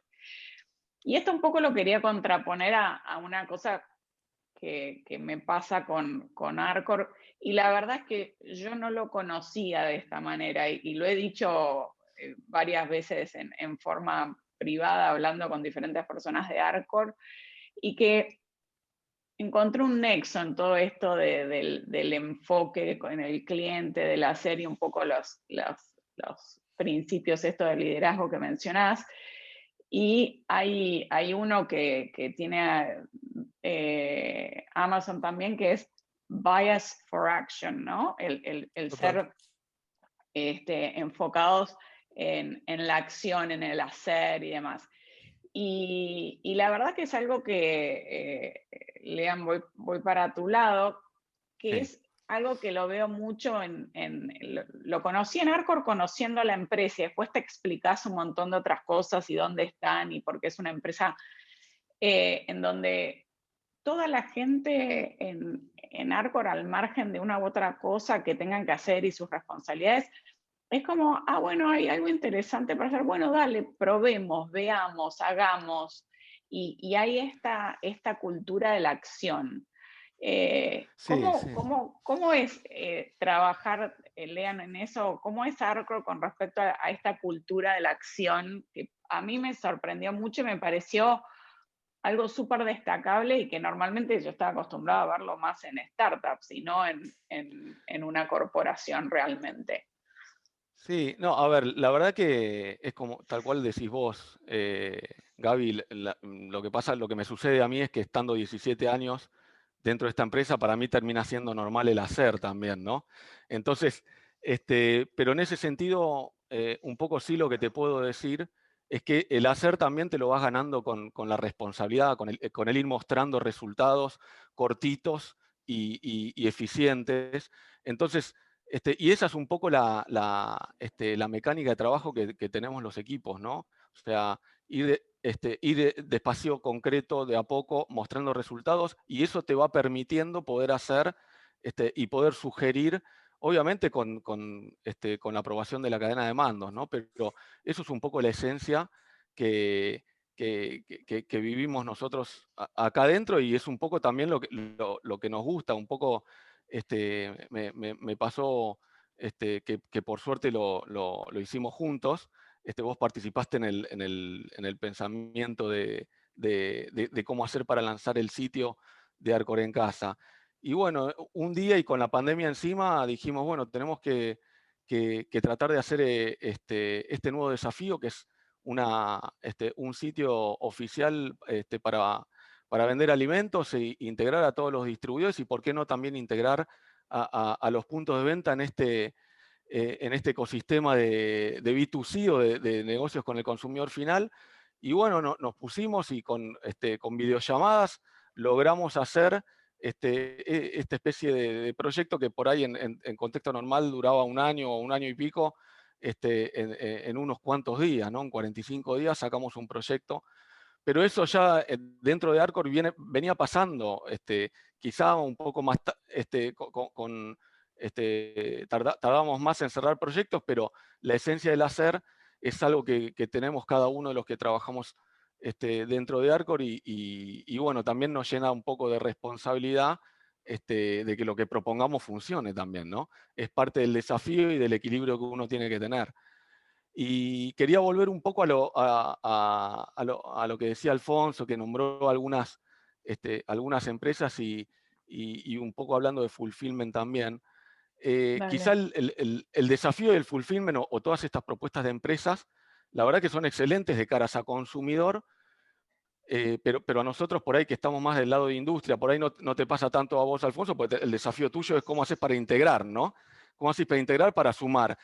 Y esto un poco lo quería contraponer a una cosa que me pasa con Arcor, y la verdad es que yo no lo conocía de esta manera, y lo he dicho varias veces en forma privada, hablando con diferentes personas de Arcor, y que encontré un nexo en todo esto del enfoque en el cliente, de la serie, un poco los principios esto de liderazgo que mencionás. Y hay uno que tiene Amazon también, que es bias for action, ¿no? El Total. ser enfocados en la acción, en el hacer y demás. Y la verdad que es algo que, Lean, voy para tu lado, que Sí. es algo que lo veo mucho lo conocí en Arcor conociendo a la empresa, y después te explicas un montón de otras cosas y dónde están y por qué es una empresa en donde toda la gente en Arcor, al margen de una u otra cosa que tengan que hacer y sus responsabilidades, es como, bueno, hay algo interesante para hacer, bueno, dale, probemos, veamos, hagamos, y hay esta cultura de la acción. Sí, sí. ¿Cómo es trabajar, Lean, en eso? ¿Cómo es Arcor con respecto a esta cultura de la acción? Que a mí me sorprendió mucho y me pareció algo súper destacable y que normalmente yo estaba acostumbrada a verlo más en startups y no en una corporación realmente. Sí, no, a ver, la verdad que es como tal cual decís vos, Gaby, lo que pasa, lo que me sucede a mí es que estando 17 años dentro de esta empresa, para mí termina siendo normal el hacer también, ¿no? Entonces, pero en ese sentido, un poco sí lo que te puedo decir es que el hacer también te lo vas ganando con la responsabilidad, con el ir mostrando resultados cortitos y eficientes. Entonces, y esa es un poco la mecánica de trabajo que tenemos los equipos, ¿no? O sea, ir despacio, concreto, de a poco, mostrando resultados, y eso te va permitiendo poder hacer y poder sugerir, obviamente con la aprobación de la cadena de mandos, ¿no? Pero eso es un poco la esencia que vivimos nosotros acá adentro, y es un poco también lo que nos gusta, un poco me pasó que por suerte lo hicimos juntos. Vos participaste en el pensamiento de cómo hacer para lanzar el sitio de Arcor en Casa. Y bueno, un día y con la pandemia encima dijimos, bueno, tenemos que tratar de hacer este nuevo desafío, que es un sitio oficial para vender alimentos e integrar a todos los distribuidores, y por qué no también integrar a los puntos de venta en este ecosistema de B2C o de negocios con el consumidor final. Y bueno, nos pusimos y con videollamadas logramos hacer esta especie de proyecto que por ahí en contexto normal duraba un año o un año y pico, en unos cuantos días, ¿no? En 45 días sacamos un proyecto. Pero eso ya dentro de Arcor venía pasando, quizá un poco más, tardábamos más en cerrar proyectos, pero la esencia del hacer es algo que tenemos cada uno de los que trabajamos dentro de Arcor, y bueno, también nos llena un poco de responsabilidad de que lo que propongamos funcione también, ¿no? Es parte del desafío y del equilibrio que uno tiene que tener. Y quería volver un poco a lo que decía Alfonso, que nombró algunas empresas y un poco hablando de fulfillment también. Quizá Dale. el desafío del fulfillment o todas estas propuestas de empresas, la verdad que son excelentes de caras a consumidor, pero a nosotros por ahí que estamos más del lado de industria, por ahí no te pasa tanto a vos, Alfonso, porque el desafío tuyo es cómo haces para integrar, ¿no? ¿Cómo haces para integrar, para sumar?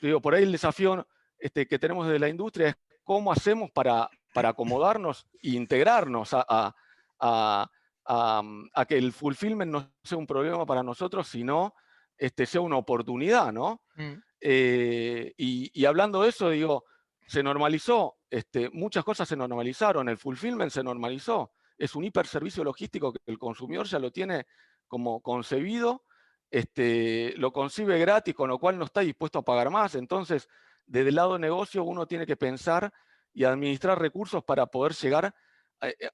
Digo, por ahí el desafío que tenemos desde la industria es cómo hacemos para acomodarnos e integrarnos a que el fulfillment no sea un problema para nosotros, sino sea una oportunidad, ¿no? Y hablando de eso, digo, se normalizó, muchas cosas se normalizaron, el fulfillment se normalizó, es un hiperservicio logístico que el consumidor ya lo tiene como concebido, lo concibe gratis, con lo cual no está dispuesto a pagar más. Entonces, desde el lado de negocio uno tiene que pensar y administrar recursos para poder llegar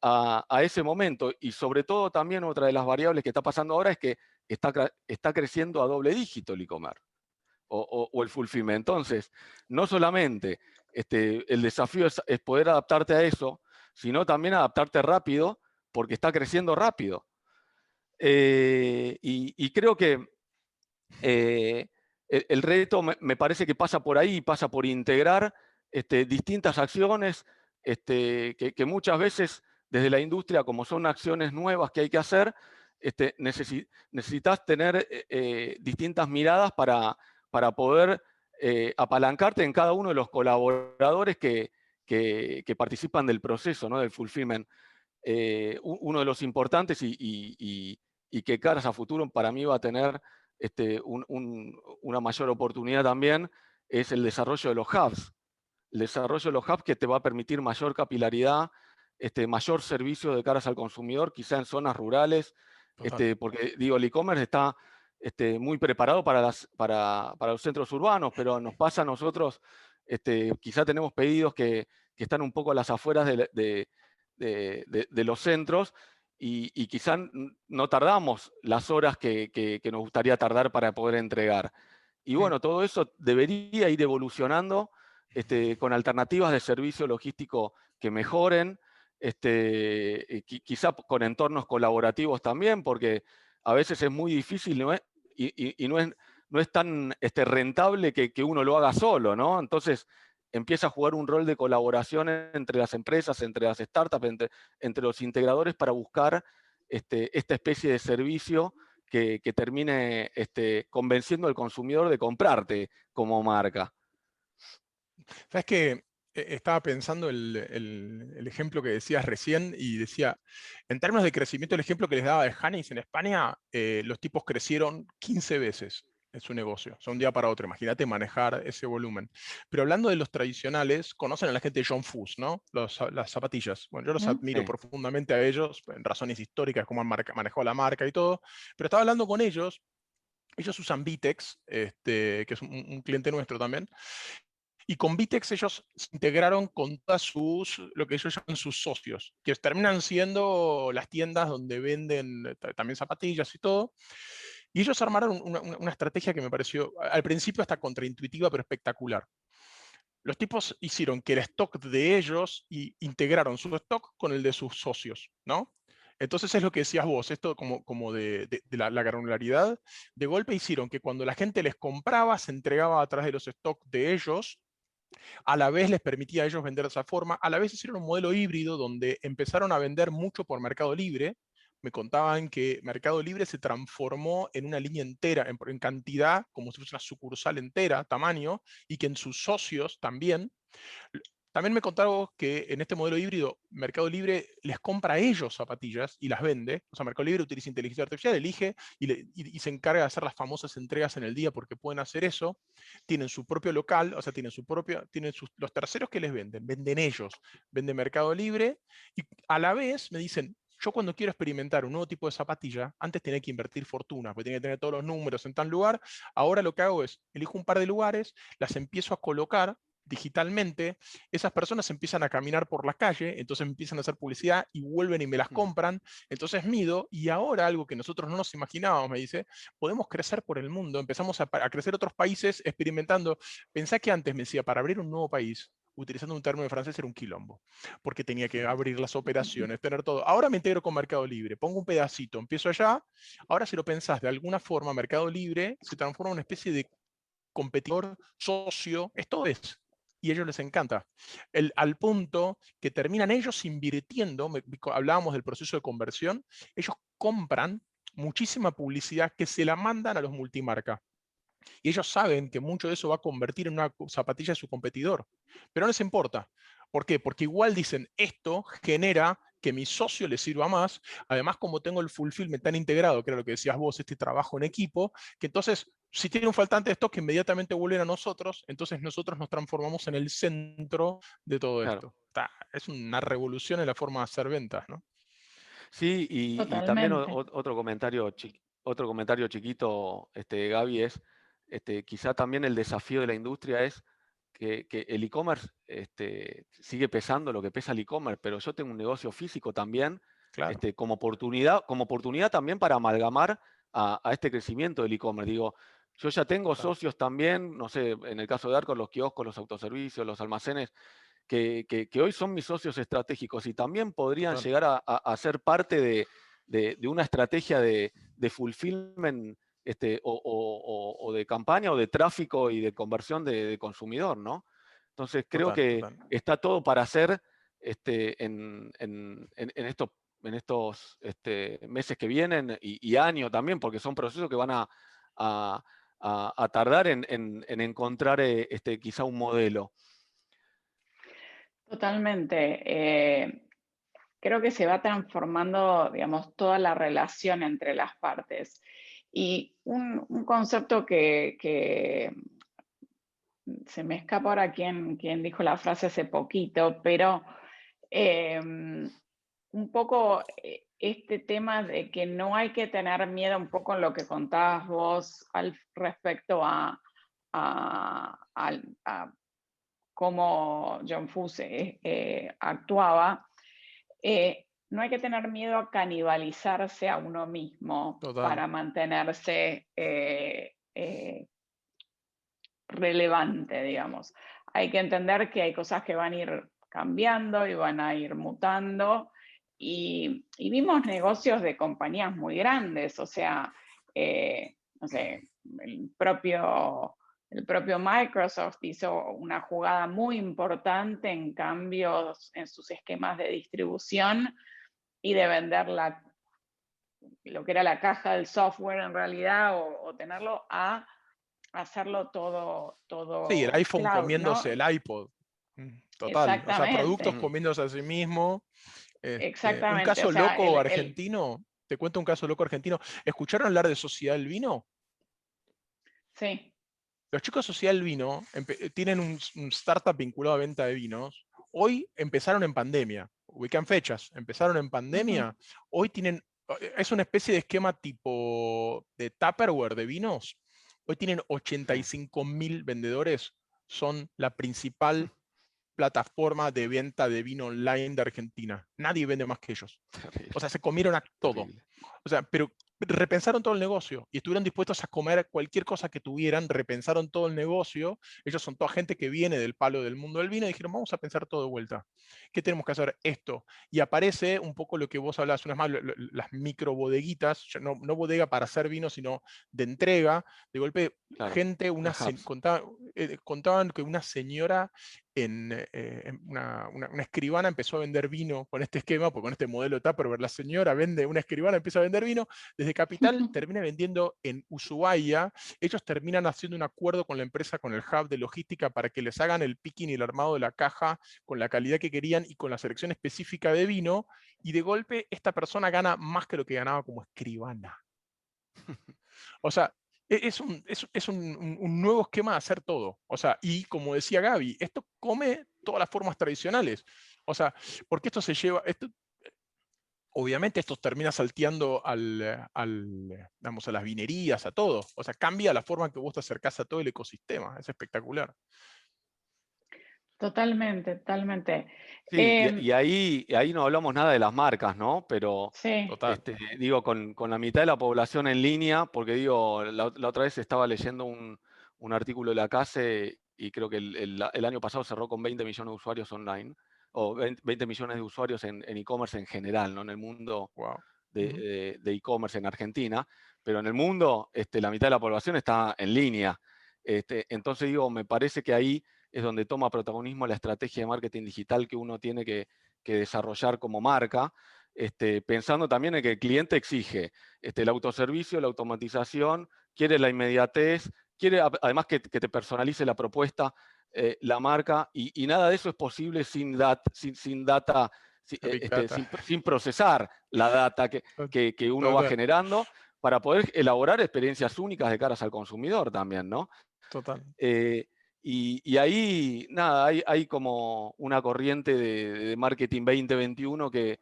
a ese momento. Y sobre todo también otra de las variables que está pasando ahora es que está creciendo a doble dígito el e-commerce o el fulfillment. Entonces, no solamente el desafío es poder adaptarte a eso, sino también adaptarte rápido, porque está creciendo rápido. Y creo que el reto me parece que pasa por ahí, pasa por integrar distintas acciones que muchas veces desde la industria, como son acciones nuevas que hay que hacer, necesitas tener distintas miradas para poder apalancarte en cada uno de los colaboradores que participan del proceso, ¿no? Del fulfillment. Uno de los importantes y que caras a futuro para mí va a tener una mayor oportunidad también es el desarrollo de los hubs. El desarrollo de los hubs que te va a permitir mayor capilaridad, mayor servicio de caras al consumidor, quizá en zonas rurales, porque digo, el e-commerce está muy preparado para los centros urbanos, pero nos pasa a nosotros, quizá tenemos pedidos que están un poco a las afueras de los centros, y quizá no tardamos las horas que nos gustaría tardar para poder entregar. Y bueno, todo eso debería ir evolucionando con alternativas de servicio logístico que mejoren, quizá con entornos colaborativos también, porque a veces es muy difícil, ¿no? Y no es tan rentable que uno lo haga solo, ¿no? Entonces empieza a jugar un rol de colaboración entre las empresas, entre las startups, entre los integradores para buscar esta especie de servicio que termine convenciendo al consumidor de comprarte como marca. ¿Sabes qué? Estaba pensando el ejemplo que decías recién y decía, en términos de crecimiento, el ejemplo que les daba de Hanis en España, los tipos crecieron 15 veces en su negocio, o sea, un día para otro. Imagínate manejar ese volumen. Pero hablando de los tradicionales, conocen a la gente de John Fuss, ¿no? Las zapatillas. Bueno, yo los admiro Sí. profundamente a ellos, en razones históricas, cómo han manejado la marca y todo, pero estaba hablando con ellos. Ellos usan Vitex, que es un cliente nuestro también, y con Vitex ellos se integraron con todas lo que ellos llaman sus socios, que terminan siendo las tiendas donde venden también zapatillas y todo. Y ellos armaron una estrategia que me pareció, al principio hasta contraintuitiva, pero espectacular. Los tipos hicieron que el stock de ellos integraron su stock con el de sus socios, ¿no? Entonces es lo que decías vos, esto como de la granularidad. De golpe hicieron que cuando la gente les compraba, se entregaba a través de los stocks de ellos, a la vez les permitía a ellos vender de esa forma, a la vez hicieron un modelo híbrido donde empezaron a vender mucho por Mercado Libre. Me contaban que Mercado Libre se transformó en una línea entera, en cantidad, como si fuese una sucursal entera, tamaño, y que en sus socios también. También me contaron que en este modelo híbrido, Mercado Libre les compra a ellos zapatillas y las vende. O sea, Mercado Libre utiliza inteligencia artificial, elige y se encarga de hacer las famosas entregas en el día porque pueden hacer eso. Tienen su propio local, o sea, los terceros que les venden ellos, vende Mercado Libre y a la vez me dicen, yo cuando quiero experimentar un nuevo tipo de zapatilla, antes tenía que invertir fortuna, porque tenía que tener todos los números en tal lugar. Ahora lo que hago es, elijo un par de lugares, las empiezo a colocar digitalmente, esas personas empiezan a caminar por la calle, entonces empiezan a hacer publicidad y vuelven y me las compran, entonces mido y ahora algo que nosotros no nos imaginábamos, me dice, podemos crecer por el mundo, empezamos a crecer otros países experimentando. Pensá que antes me decía, para abrir un nuevo país, utilizando un término de francés, era un quilombo, porque tenía que abrir las operaciones, tener todo. Ahora me integro con Mercado Libre, pongo un pedacito, empiezo allá. Ahora si lo pensás de alguna forma, Mercado Libre se transforma en una especie de competidor, socio, esto es. Y a ellos les encanta. Al punto que terminan ellos invirtiendo, hablábamos del proceso de conversión, ellos compran muchísima publicidad que se la mandan a los multimarca. Y ellos saben que mucho de eso va a convertir en una zapatilla de su competidor. Pero no les importa. ¿Por qué? Porque igual dicen, esto genera que mi socio le sirva más. Además, como tengo el fulfillment tan integrado, que era lo que decías vos, este trabajo en equipo, que entonces, si tiene un faltante de stock, inmediatamente vuelven a nosotros, entonces nosotros nos transformamos en el centro de todo Claro. esto. Es una revolución en la forma de hacer ventas, ¿no? Sí, y también Totalmente. otro comentario chiquito, Gaby, es quizá también el desafío de la industria es que el e-commerce sigue pesando lo que pesa el e-commerce, pero yo tengo un negocio físico también, Claro. como oportunidad también para amalgamar a este crecimiento del e-commerce. Digo, yo ya tengo Total. socios también, no sé, en el caso de Arcor, los kioscos, los autoservicios, los almacenes, que hoy son mis socios estratégicos y también podrían Total. llegar a ser parte de una estrategia de fulfillment o de campaña o de tráfico y de conversión de consumidor, ¿no? Entonces creo Total. que Total. está todo para hacer en estos meses que vienen y años también, porque son procesos que van a tardar en encontrar quizá un modelo. Totalmente. Creo que se va transformando, digamos, toda la relación entre las partes. Y un concepto que se me escapa ahora quién dijo la frase hace poquito, pero un poco este tema de que no hay que tener miedo, un poco en lo que contabas vos al respecto a cómo John Fuss actuaba. no hay que tener miedo a canibalizarse a uno mismo para mantenerse relevante, digamos. Hay que entender que hay cosas que van a ir cambiando y van a ir mutando. Y vimos negocios de compañías muy grandes, o sea, no sé, el propio Microsoft hizo una jugada muy importante en cambios en sus esquemas de distribución y de vender lo que era la caja del software en realidad o tenerlo a hacerlo todo Sí, el iPhone cloud, comiéndose ¿no? el iPod. Total. O sea, productos Exactamente, comiéndose a sí mismo. Un exactamente. O caso sea, loco argentino, te cuento un caso loco argentino. ¿Escucharon hablar de Sociedad del Vino? sí. Los chicos de Sociedad del Vino tienen un startup vinculado a venta de vinos. Hoy empezaron en pandemia. Ubican fechas. Empezaron en pandemia. Hoy tienen. Es una especie de esquema tipo de Tupperware de vinos. Hoy tienen 85.000 vendedores. Son la principal plataforma de venta de vino online de Argentina. Nadie vende más que ellos. Terrible, O sea, se comieron a todo. terrible. O sea, pero repensaron todo el negocio y estuvieron dispuestos a comer cualquier cosa que tuvieran, repensaron todo el negocio. Ellos son toda gente que viene del palo del mundo del vino y dijeron, vamos a pensar todo de vuelta. ¿Qué tenemos que hacer? Esto. Y aparece un poco lo que vos hablabas, unas más, las micro bodeguitas, no bodega para hacer vino, sino de entrega. De golpe, Claro, gente, las hubs. contaban que una señora una escribana empezó a vender vino con este esquema, porque con este modelo Tupperware la señora vende, una escribana empieza a vender vino, desde Capital termina vendiendo en Ushuaia. Ellos terminan haciendo un acuerdo con la empresa, con el hub de logística, para que les hagan el picking y el armado de la caja con la calidad que querían y con la selección específica de vino, y de golpe esta persona gana más que lo que ganaba como escribana. O sea, es un nuevo esquema de hacer todo. O sea, y como decía Gaby, esto come todas las formas tradicionales. O sea, porque esto se lleva, obviamente esto termina salteando digamos, a las vinerías, a todo. O sea, cambia la forma en que vos te acercás a todo el ecosistema. Es espectacular. Totalmente, totalmente. Sí, y ahí no hablamos nada de las marcas, ¿no? Pero Sí, Total. digo, con la mitad de la población en línea, porque digo, la otra vez estaba leyendo un artículo de la CASE y creo que el año pasado cerró con 20 millones de usuarios online, o 20 millones de usuarios en e-commerce en general, ¿no? En el mundo Wow. de e-commerce en Argentina, pero en el mundo la mitad de la población está en línea. Entonces digo, me parece que ahí es donde toma protagonismo la estrategia de marketing digital que uno tiene que desarrollar como marca, pensando también en que el cliente exige el autoservicio, la automatización, quiere la inmediatez, quiere además que te personalice la propuesta, la marca, y nada de eso es posible sin data, Big data. sin procesar la data que uno va Total. generando para poder elaborar experiencias únicas de caras al consumidor también, ¿no? Total. Y ahí, nada, hay como una corriente de marketing 2021 que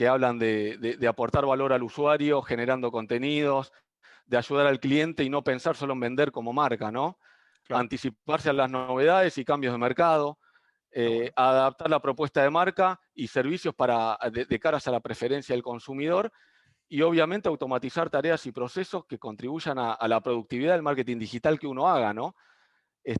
hablan de aportar valor al usuario, generando contenidos, de ayudar al cliente y no pensar solo en vender como marca, ¿no? Claro. Anticiparse a las novedades y cambios de mercado, Bueno. adaptar la propuesta de marca y servicios de caras a la preferencia del consumidor, y obviamente automatizar tareas y procesos que contribuyan a la productividad del marketing digital que uno haga, ¿no?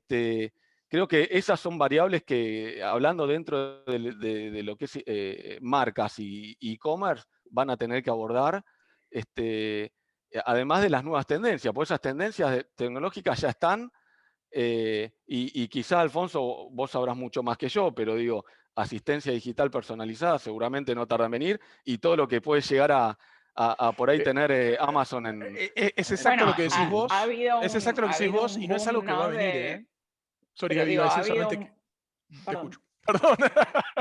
Creo que esas son variables que, hablando dentro de lo que es marcas y e-commerce, van a tener que abordar, además de las nuevas tendencias, porque esas tendencias tecnológicas ya están, y quizá, Alfonso, vos sabrás mucho más que yo, pero digo, asistencia digital personalizada seguramente no tarda en venir, y todo lo que puede llegar a por ahí tener Amazon Es exacto lo bueno, que decís ha vos. habido Es exacto lo que ha decís habido vos un y no es algo boom, que va a ¿no? venir, ¿eh? Sorry, Pero Gaby, digo, iba a ha decir habido solamente que... un, Te escucho. perdón, Perdón.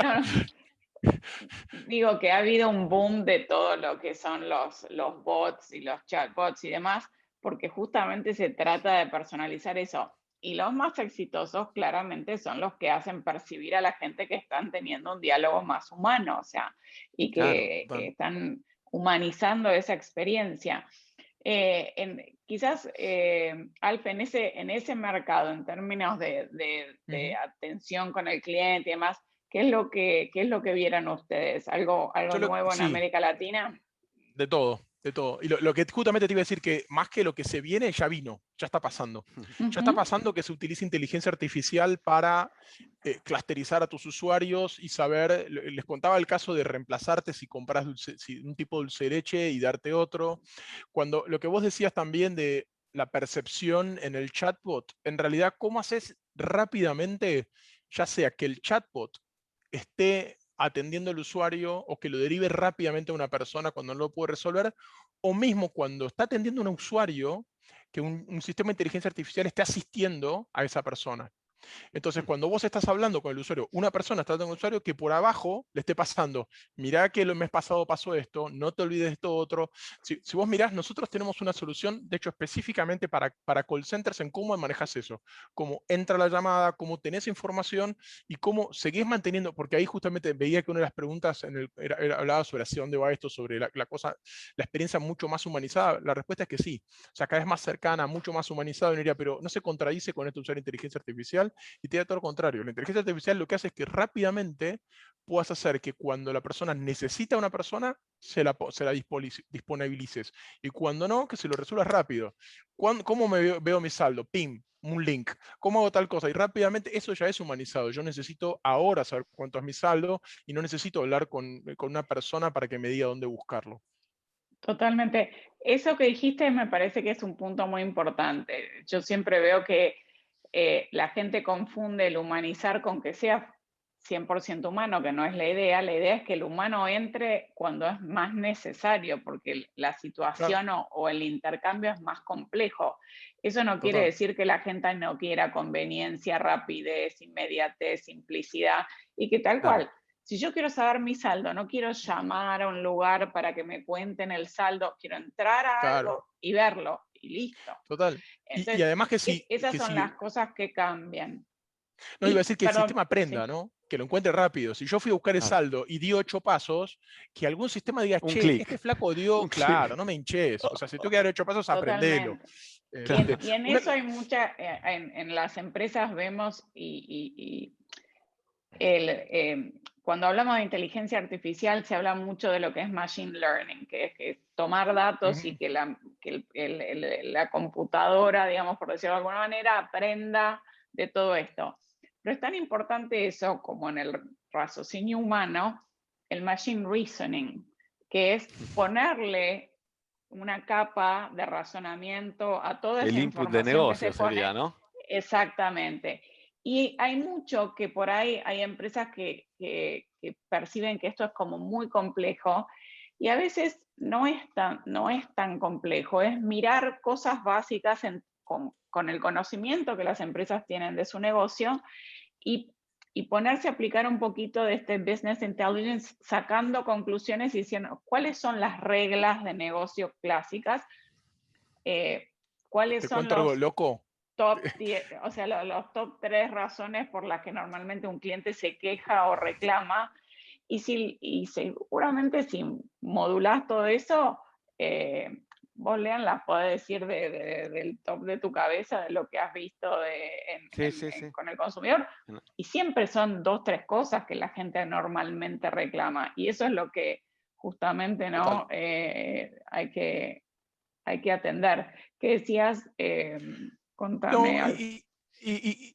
no, no. Digo que ha habido un boom de todo lo que son los bots y los chatbots y demás, porque justamente se trata de personalizar eso. Y los más exitosos claramente son los que hacen percibir a la gente que están teniendo un diálogo más humano, o sea, y claro, que Total. están humanizando esa experiencia. Quizás, Alfe, en ese mercado, en términos de atención con el cliente y demás, ¿Qué es lo que vieran ustedes? ¿Algo nuevo en América Latina? De todo, de todo. Y lo que justamente te iba a decir, que más que lo que se viene, ya vino, ya está pasando. Ya está pasando que se utiliza inteligencia artificial para clusterizar a tus usuarios y saber, les contaba el caso de reemplazarte si compras un tipo de dulce de leche y darte otro. Cuando lo que vos decías también de la percepción en el chatbot, en realidad, ¿cómo haces rápidamente, ya sea que el chatbot esté atendiendo al usuario o que lo derive rápidamente a una persona cuando no lo puede resolver, o mismo cuando está atendiendo a un usuario, que un sistema de inteligencia artificial esté asistiendo a esa persona? Entonces, cuando vos estás hablando con el usuario, una persona está hablando con el usuario, que por abajo le esté pasando, mirá que el mes pasado pasó esto, no te olvides de esto otro. Si vos mirás, nosotros tenemos una solución, de hecho, específicamente para call centers en cómo manejas eso, cómo entra la llamada, cómo tenés información y cómo seguís manteniendo, porque ahí justamente veía que una de las preguntas hablaba sobre hacia dónde va esto, sobre la experiencia mucho más humanizada. La respuesta es que sí, o sea, cada vez más cercana, mucho más humanizada, diría, pero no se contradice con esto usar inteligencia artificial. Y te da todo lo contrario. La inteligencia artificial lo que hace es que rápidamente puedas hacer que cuando la persona necesita a una persona, se la disponibilices. Y cuando no, que se lo resuelvas rápido. ¿Cómo veo mi saldo? Pim, un link. ¿Cómo hago tal cosa? Y rápidamente eso ya es humanizado. Yo necesito ahora saber cuánto es mi saldo y no necesito hablar con una persona para que me diga dónde buscarlo. Totalmente. Eso que dijiste me parece que es un punto muy importante. Yo siempre veo que la gente confunde el humanizar con que sea 100% humano, que no es la idea. La idea es que el humano entre cuando es más necesario, porque la situación o el intercambio es más complejo. Eso no quiere decir que la gente no quiera conveniencia, rapidez, inmediatez, simplicidad, y que tal cual. Si yo quiero saber mi saldo, no quiero llamar a un lugar para que me cuenten el saldo, quiero entrar a algo y verlo, y listo. Total. Entonces, y además que esas son las cosas que cambian. No, iba a decir que el sistema aprenda, ¿no? Que lo encuentre rápido. Si yo fui a buscar el saldo y di 8 pasos, que algún sistema diga, che, este flaco dio, claro, no me hinches. O sea, si tengo que dar 8 pasos, aprendelo. Y en eso hay mucha, en las empresas vemos cuando hablamos de inteligencia artificial se habla mucho de lo que es machine learning, que es tomar datos y que la computadora, digamos, por decirlo de alguna manera, aprenda de todo esto. Pero es tan importante eso como en el raciocinio humano, el machine reasoning, que es ponerle una capa de razonamiento a toda esa información de negocio que se pone. Sería, ¿no? Exactamente. Y hay mucho que por ahí hay empresas que perciben que esto es como muy complejo y a veces no es tan complejo, es mirar cosas básicas con el conocimiento que las empresas tienen de su negocio y ponerse a aplicar un poquito de este business intelligence, sacando conclusiones y diciendo cuáles son las reglas de negocio clásicas, cuáles son los algo loco? Top 10, o sea, los top 3 razones por las que normalmente un cliente se queja o reclama. Y seguramente si modulás todo eso, vos, Lean, las podés decir del top de tu cabeza, de lo que has visto con el consumidor. Y siempre son 2, 3 cosas que la gente normalmente reclama. Y eso es lo que justamente no hay que atender. ¿Qué decías? Contame. No, y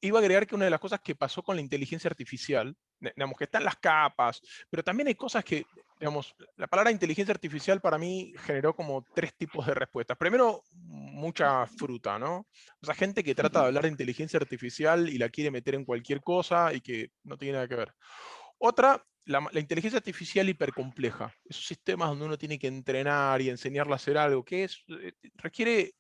iba a agregar que una de las cosas que pasó con la inteligencia artificial, digamos, que están las capas, pero también hay cosas que, digamos, la palabra inteligencia artificial para mí generó como 3 tipos de respuestas. Primero, mucha fruta, ¿no? O sea, gente que trata de hablar de inteligencia artificial y la quiere meter en cualquier cosa y que no tiene nada que ver. Otra, la inteligencia artificial hipercompleja. Esos sistemas donde uno tiene que entrenar y enseñarle a hacer algo, que requiere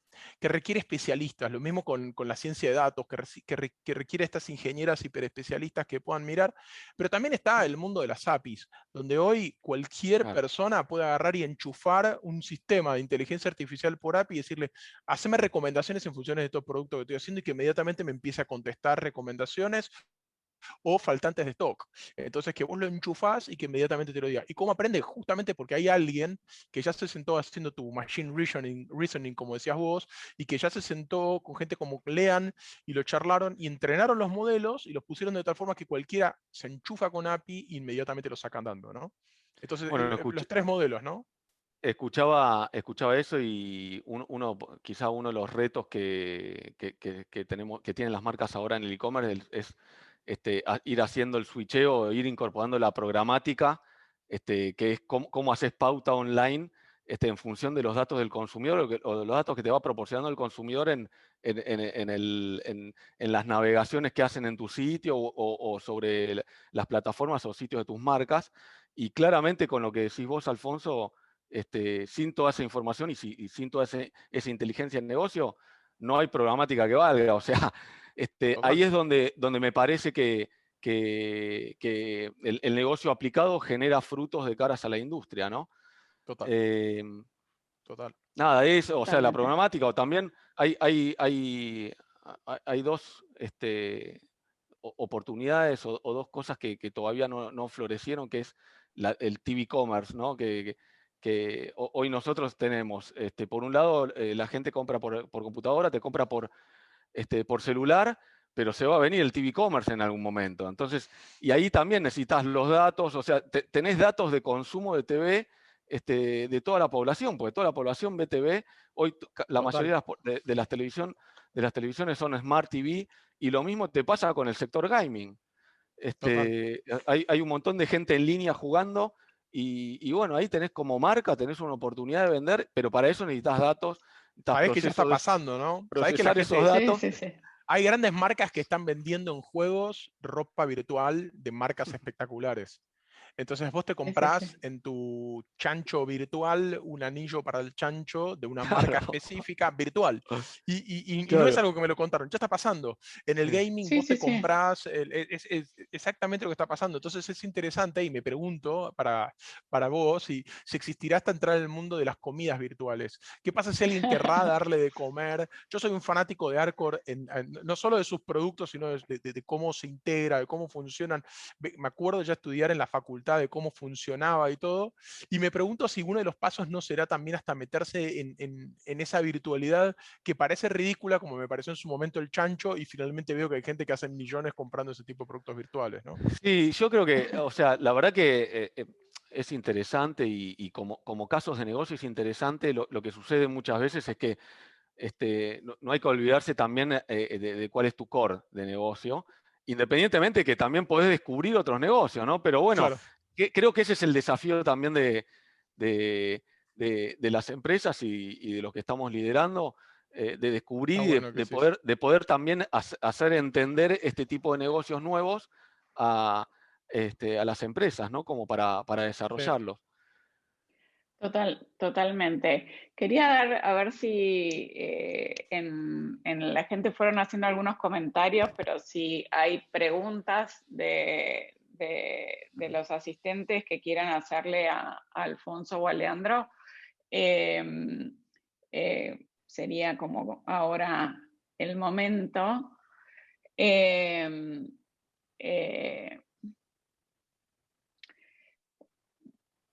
especialistas. Lo mismo con la ciencia de datos, que requiere estas ingenieras hiperespecialistas que puedan mirar. Pero también está el mundo de las APIs, donde hoy cualquier persona puede agarrar y enchufar un sistema de inteligencia artificial por API y decirle, haceme recomendaciones en función de estos productos que estoy haciendo y que inmediatamente me empiece a contestar recomendaciones o faltantes de stock. Entonces que vos lo enchufás y que inmediatamente te lo diga. ¿Y cómo aprende? Justamente porque hay alguien que ya se sentó haciendo tu machine reasoning, como decías vos, y que ya se sentó con gente como Lean y lo charlaron y entrenaron los modelos y los pusieron de tal forma que cualquiera se enchufa con API e inmediatamente lo sacan dando, ¿no? Entonces, Bueno, los tres modelos, ¿no? escuchaba eso y quizá uno de los retos que tienen las marcas ahora en el e-commerce es ir haciendo el switcheo, ir incorporando la programática, que es cómo haces pauta online en función de los datos del consumidor o de los datos que te va proporcionando el consumidor en las navegaciones que hacen en tu sitio o sobre las plataformas o sitios de tus marcas. Y claramente con lo que decís vos, Alfonso, sin toda esa información y sin toda esa inteligencia en negocio, no hay programática que valga. O sea, ahí es donde me parece que el negocio aplicado genera frutos de caras a la industria, ¿no? Total, total. Nada, eso, o sea, la Totalmente. programática, o también hay dos oportunidades o dos cosas que todavía no florecieron, que es el TV Commerce, ¿no? Que hoy nosotros tenemos, por un lado, la gente compra por computadora, te compra por celular, pero se va a venir el TV Commerce en algún momento. Entonces, y ahí también necesitas los datos, o sea, tenés datos de consumo de TV de toda la población, porque toda la población ve TV. Hoy la mayoría de las televisiones son Smart TV, y lo mismo te pasa con el sector gaming. Hay un montón de gente en línea jugando, y bueno, ahí tenés como marca, tenés una oportunidad de vender, pero para eso necesitas datos, necesitas Sabés que ya está pasando, ¿no? Sabés que la procesar esos gente, datos. Sí, sí, sí. hay grandes marcas que están vendiendo en juegos ropa virtual de marcas espectaculares. Entonces vos te Sí, sí, sí. comprás en tu chancho virtual un anillo para el chancho de una marca Claro, específica virtual. Y no es claro. algo que me lo contaron, ya está pasando. En el Sí. gaming Sí, vos te sí, sí. comprás, es exactamente lo que está pasando. Entonces es interesante y me pregunto para vos si existirá hasta entrar en el mundo de las comidas virtuales. ¿Qué pasa si alguien querrá darle de comer? Yo soy un fanático de Arcor, no solo de sus productos, sino de cómo se integra, de cómo funcionan. Me acuerdo ya estudiar en la facultad de cómo funcionaba y todo, y me pregunto si uno de los pasos no será también hasta meterse en esa virtualidad que parece ridícula, como me pareció en su momento el chancho, y finalmente veo que hay gente que hace millones comprando ese tipo de productos virtuales, ¿no? Sí, yo creo que, o sea, la verdad que es interesante y como casos de negocio es interesante. Lo que sucede muchas veces es que no hay que olvidarse también de cuál es tu core de negocio, independientemente que también podés descubrir otros negocios, ¿no? Pero bueno, Claro. creo que ese es el desafío también de, de las empresas y de los que estamos liderando, de descubrir Está y bueno que sí, sí. de poder también hacer entender este tipo de negocios nuevos a, a las empresas, ¿no? Como para desarrollarlos. Totalmente. Quería a ver si en la gente fueron haciendo algunos comentarios, pero si hay preguntas de los asistentes que quieran hacerle a Alfonso o a Leandro, eh, sería como ahora el momento. Eh, eh,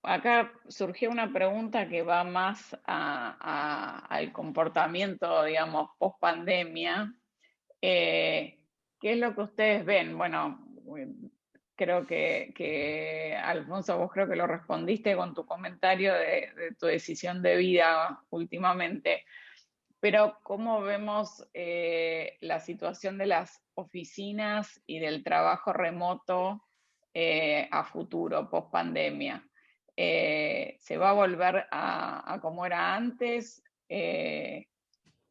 Acá surgió una pregunta que va más al comportamiento, digamos, post pandemia. ¿Qué es lo que ustedes ven? Bueno, creo que Alfonso, vos creo que lo respondiste con tu comentario de tu decisión de vida últimamente, pero ¿cómo vemos la situación de las oficinas y del trabajo remoto a futuro, post pandemia? ¿Se va a volver a como era antes,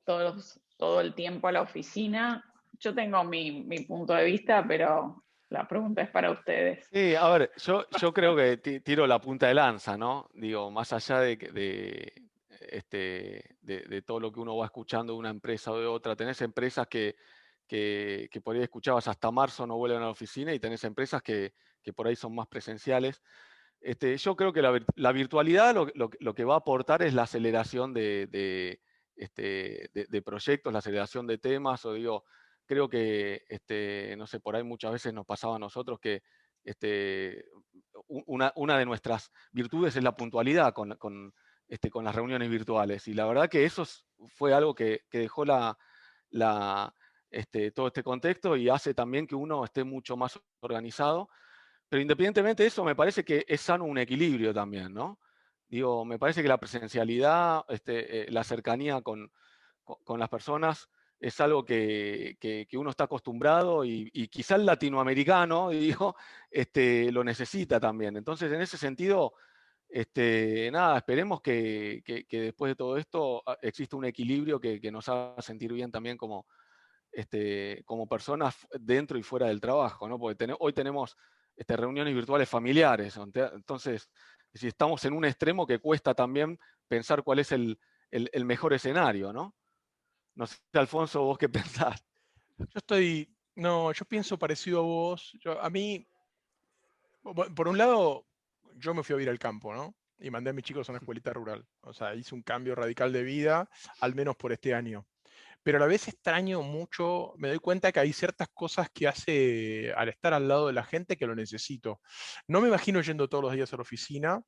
todo el tiempo a la oficina? Yo tengo mi punto de vista, pero la pregunta es para ustedes. Sí, a ver, yo creo que tiro la punta de lanza, ¿no? Digo, más allá de todo lo que uno va escuchando de una empresa o de otra, tenés empresas que por ahí escuchabas hasta marzo no vuelven a la oficina, y tenés empresas que por ahí son más presenciales. Yo creo que la virtualidad lo que va a aportar es la aceleración de proyectos, la aceleración de temas, o digo, creo que, no sé, por ahí muchas veces nos pasaba a nosotros que una de nuestras virtudes es la puntualidad con las reuniones virtuales. Y la verdad que eso fue algo que dejó todo este contexto y hace también que uno esté mucho más organizado. Pero independientemente de eso, me parece que es sano un equilibrio también, ¿no? Digo, me parece que la presencialidad, la cercanía con las personas es algo que uno está acostumbrado y quizá el latinoamericano, digo, lo necesita también. Entonces, en ese sentido, nada, esperemos que después de todo esto exista un equilibrio que nos haga sentir bien también como personas dentro y fuera del trabajo, ¿no? Porque hoy tenemos reuniones virtuales familiares, entonces si estamos en un extremo que cuesta también pensar cuál es el mejor escenario, ¿no? No sé, Alfonso, ¿vos qué pensás? Yo pienso parecido a vos. A mí, por un lado, yo me fui a vivir al campo, ¿no? Y mandé a mis chicos a una escuelita rural. O sea, hice un cambio radical de vida, al menos por este año. Pero a la vez extraño mucho, me doy cuenta que hay ciertas cosas que hace al estar al lado de la gente que lo necesito. No me imagino yendo todos los días a la oficina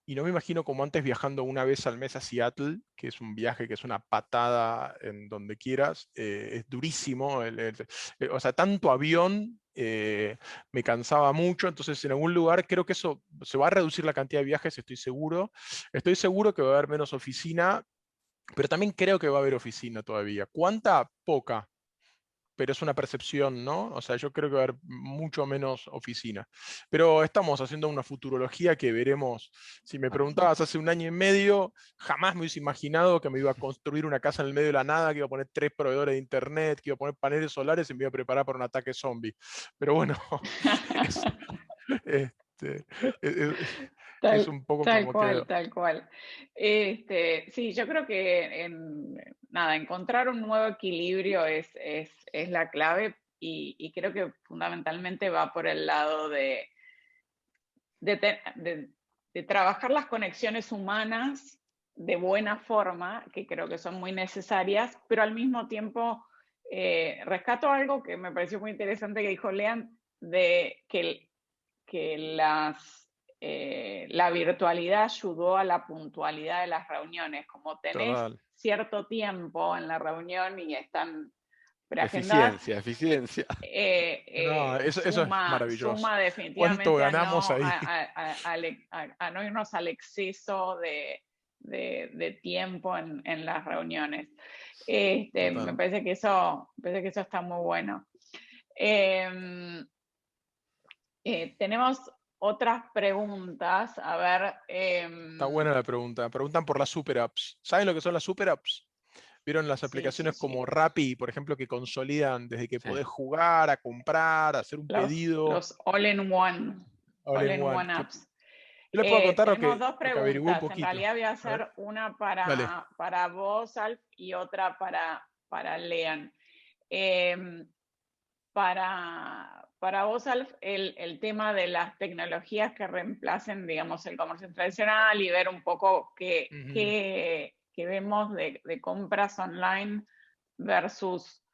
y no me imagino como antes viajando una vez al mes a Seattle, que es un viaje que es una patada en donde quieras. Es durísimo, o sea, tanto avión me cansaba mucho, entonces en algún lugar creo que eso se va a reducir la cantidad de viajes, estoy seguro. Estoy seguro que va a haber menos oficina, pero también creo que va a haber oficina todavía. ¿Cuánta? Poca, pero es una percepción, ¿no? O sea, yo creo que va a haber mucho menos oficina. Pero estamos haciendo una futurología que veremos. Si me preguntabas hace un año y medio, jamás me hubiese imaginado que me iba a construir una casa en el medio de la nada, que iba a poner 3 proveedores de internet, que iba a poner paneles solares y me iba a preparar para un ataque zombie. Pero bueno, es, este, es un poco Tal como cual, quedó. tal cual. Sí, yo creo que nada, encontrar un nuevo equilibrio es la clave y creo que fundamentalmente va por el lado de trabajar las conexiones humanas de buena forma, que creo que son muy necesarias, pero al mismo tiempo rescato algo que me pareció muy interesante que dijo Lean, de que la virtualidad ayudó a la puntualidad de las reuniones. Como tenés Total. cierto tiempo en la reunión y están preagendadas, Eficiencia, eficiencia. No, eso es maravilloso. suma ¿Cuánto definitivamente ganamos ahí? a no irnos al exceso de tiempo en las reuniones. Me parece que eso está muy bueno. Tenemos otras preguntas. A ver. Está buena la pregunta. Preguntan por las super apps. ¿Saben lo que son las super apps? ¿Vieron las Sí, sí, aplicaciones sí. como Rappi, por ejemplo, que consolidan desde que Sí. podés jugar, a comprar, a hacer un pedido? Los all-in-one All-in-one. apps. Yo les puedo contar Tenemos dos lo que averigué un preguntas. En poquito. realidad voy a A ver, hacer una dale. para vos, Alf, y otra para Lean. Para vos, Alf, el tema de las tecnologías que reemplacen, digamos, el comercio tradicional y ver un poco qué vemos de compras online versus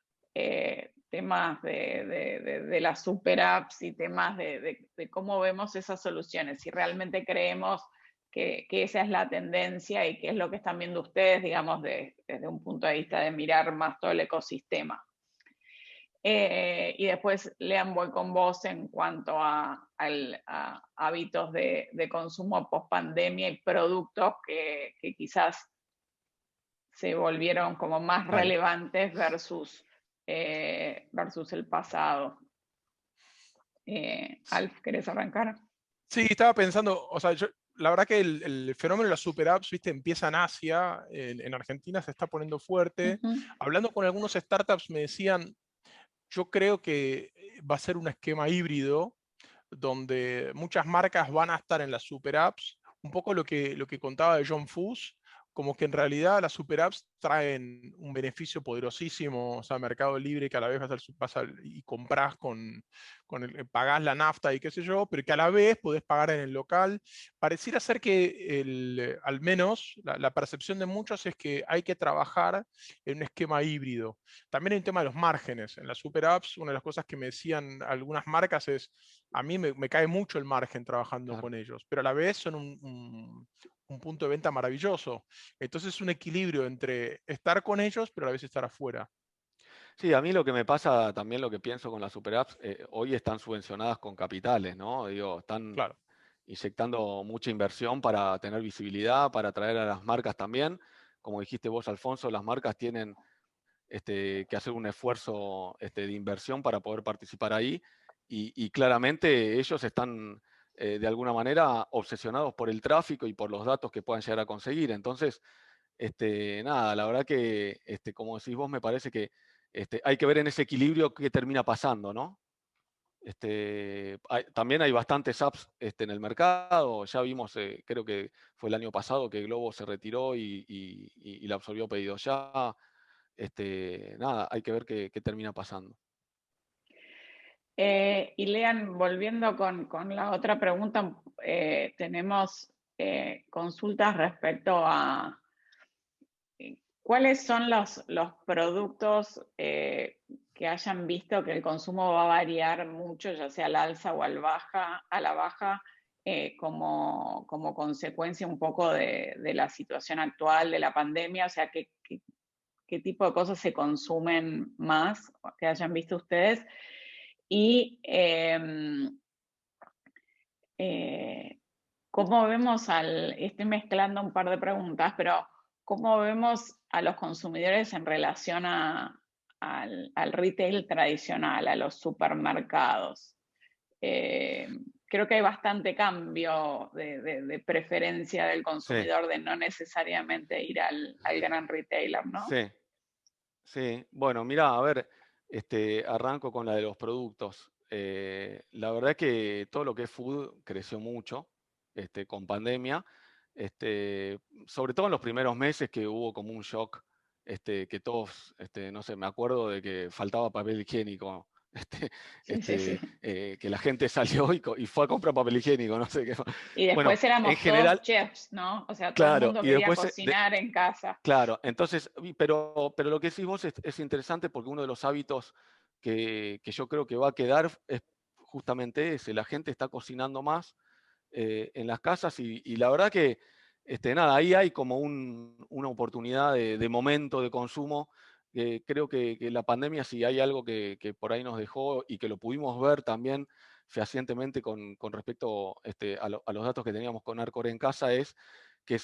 temas de las super apps y temas de cómo vemos esas soluciones, si realmente creemos que esa es la tendencia y qué es lo que están viendo ustedes, digamos, desde un punto de vista de mirar más todo el ecosistema. Y después, Lean, voy con vos en cuanto a hábitos de consumo post pandemia y productos que quizás se volvieron como más relevantes versus el pasado. Alf, ¿querés arrancar? Sí, estaba pensando, o sea, la verdad que el fenómeno de las super apps, viste, empieza en Asia, en Argentina se está poniendo fuerte. Hablando con algunos startups me decían, yo creo que va a ser un esquema híbrido donde muchas marcas van a estar en las super apps, un poco lo que contaba de John Fuss, como que en realidad las super apps traen un beneficio poderosísimo, o sea, Mercado Libre, que a la vez y comprás pagás la nafta y qué sé yo, pero que a la vez podés pagar en el local. Pareciera ser que al menos la percepción de muchos es que hay que trabajar en un esquema híbrido. También hay un tema de los márgenes. En las super apps, una de las cosas que me decían algunas marcas es, a mí me cae mucho el margen trabajando Claro. con ellos, pero a la vez son un punto de venta maravilloso. Entonces es un equilibrio entre estar con ellos, pero a la vez estar afuera. Sí, a mí lo que me pasa, también lo que pienso con las super apps, hoy están subvencionadas con capitales, ¿no? Digo, están Claro. inyectando mucha inversión para tener visibilidad, para atraer a las marcas también. Como dijiste vos, Alfonso, las marcas tienen que hacer un esfuerzo de inversión para poder participar ahí y claramente ellos están de alguna manera obsesionados por el tráfico y por los datos que puedan llegar a conseguir. Entonces, nada, la verdad que, como decís vos, me parece que hay que ver en ese equilibrio qué termina pasando, ¿no? También hay bastantes apps en el mercado. Ya vimos, creo que fue el año pasado que Globo se retiró y la absorbió Pedido Ya. Nada, hay que ver qué termina pasando. Y Lean, volviendo con la otra pregunta, tenemos consultas respecto a cuáles son los productos que hayan visto que el consumo va a variar mucho, ya sea al alza o a la baja, como consecuencia un poco de la situación actual, de la pandemia, o sea, qué tipo de cosas se consumen más que hayan visto ustedes. Y cómo vemos estoy mezclando un par de preguntas, pero cómo vemos a los consumidores en relación al retail tradicional, a los supermercados. Creo que hay bastante cambio de preferencia del Sí, consumidor de no necesariamente ir al gran retailer, ¿no? sí, sí. Bueno, mira, a ver, arranco con la de los productos. La verdad que todo lo que es food creció mucho con pandemia, sobre todo en los primeros meses que hubo como un shock, que todos, no sé, me acuerdo de que faltaba papel higiénico. Sí, sí, sí. Que la gente salió y fue a comprar papel higiénico, no sé qué. Y Bueno, después en éramos todos general, chefs, ¿no? O sea, todo el claro, mundo y quería después cocinar en casa. claro, entonces, pero lo que decís vos es interesante porque uno de los hábitos que yo creo que va a quedar es justamente ese, la gente está cocinando más en las casas y la verdad que, nada, ahí hay como una oportunidad de momento de consumo. Creo que la pandemia, si hay algo que por ahí nos dejó y que lo pudimos ver también fehacientemente con respecto a los datos que teníamos con Arcor en casa, es que,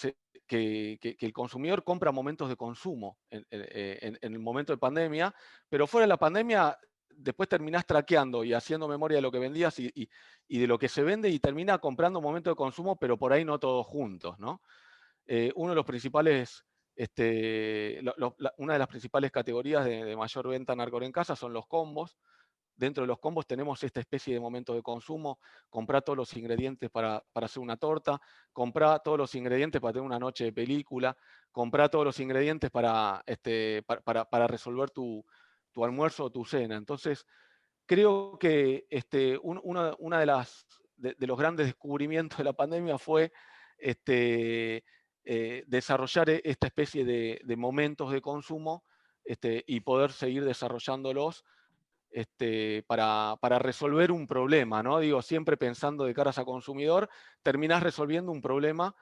que el consumidor compra momentos de consumo en el momento de pandemia, pero fuera de la pandemia después terminás traqueando y haciendo memoria de lo que vendías y de lo que se vende y termina comprando momentos de consumo, pero por ahí no todos juntos, ¿no? Uno de los principales, una de las principales categorías de mayor venta en Arcor en casa son los combos. Dentro de los combos tenemos esta especie de momento de consumo, comprar todos los ingredientes para hacer una torta, comprar todos los ingredientes para tener una noche de película, comprar todos los ingredientes para resolver tu almuerzo o tu cena. Entonces, creo que una de los grandes descubrimientos de la pandemia fue desarrollar esta especie de momentos de consumo y poder seguir desarrollándolos para resolver un problema, ¿no? Digo, siempre pensando de caras a consumidor, terminás resolviendo un problema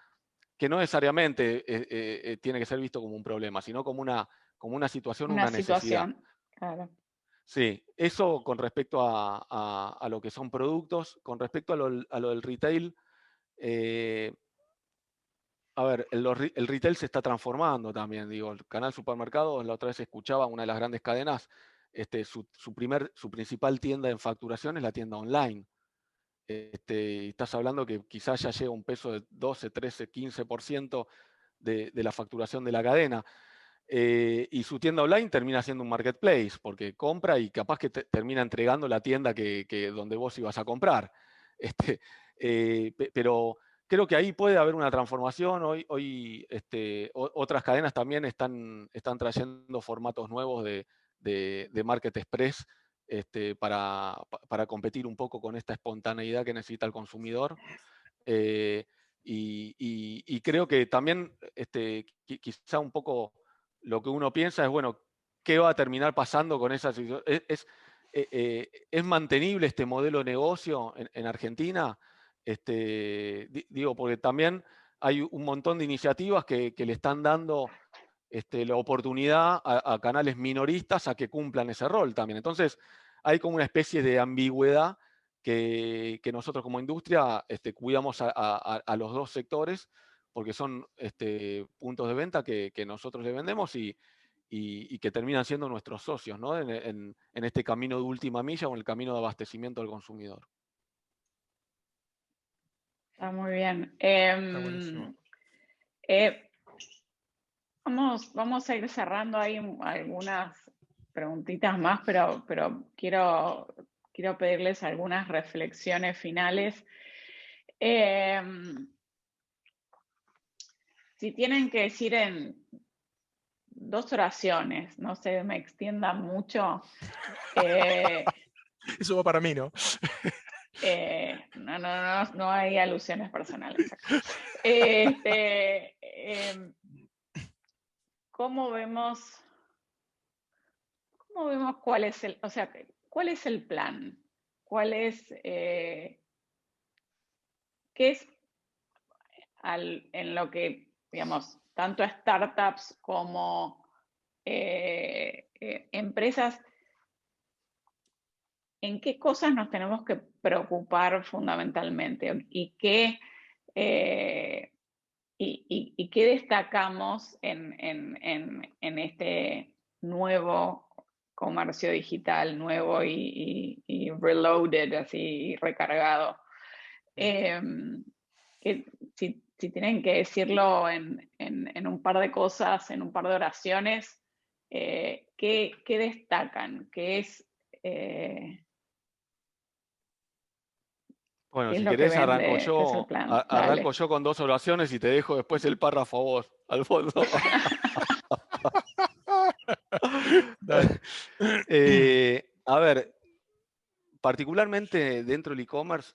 que no necesariamente tiene que ser visto como un problema, sino como una situación, Una una necesidad. situación, claro. Sí, eso con respecto a lo que son productos. Con respecto a lo del retail, a ver, el retail se está transformando también. Digo, el canal Supermercado, la otra vez escuchaba una de las grandes cadenas, su principal tienda en facturación es la tienda online. Y estás hablando que quizás ya llega un peso de 12, 13, 15% de la facturación de la cadena. Y su tienda online termina siendo un marketplace, porque compra y capaz que termina entregando la tienda donde vos ibas a comprar. Pero creo que ahí puede haber una transformación. Hoy otras cadenas también están trayendo formatos nuevos de Market Express para competir un poco con esta espontaneidad que necesita el consumidor. Y creo que también quizá un poco lo que uno piensa es, bueno, ¿qué va a terminar pasando con esa situación? ¿Es mantenible este modelo de negocio en Argentina? Digo, porque también hay un montón de iniciativas que le están dando la oportunidad a canales minoristas a que cumplan ese rol también. Entonces, hay como una especie de ambigüedad que nosotros como industria cuidamos a los dos sectores, porque son puntos de venta que nosotros le vendemos y que terminan siendo nuestros socios, ¿no? en este camino de última milla o en el camino de abastecimiento al consumidor. Está muy bien. Está buenísimo. Vamos a ir cerrando ahí algunas preguntitas más, pero quiero pedirles algunas reflexiones finales. Si tienen que decir en 2 oraciones, no se me extiendan mucho. Eso va para mí, ¿no? No hay alusiones personales acá. ¿Cómo vemos cuál es el plan? ¿Qué es en lo que, digamos, tanto startups como empresas, en qué cosas nos tenemos que preocupar fundamentalmente y qué destacamos en este nuevo comercio digital, nuevo y reloaded, así recargado? Si tienen que decirlo en un par de cosas, en un par de oraciones, ¿qué destacan? ¿Qué es? Bueno, ¿Qué es si lo que querés vende? arranco ¿Qué es el yo, plan? arranco Dale. yo con 2 oraciones y te dejo después el párrafo a vos, Alfonso. Dale. A ver, particularmente dentro del e-commerce,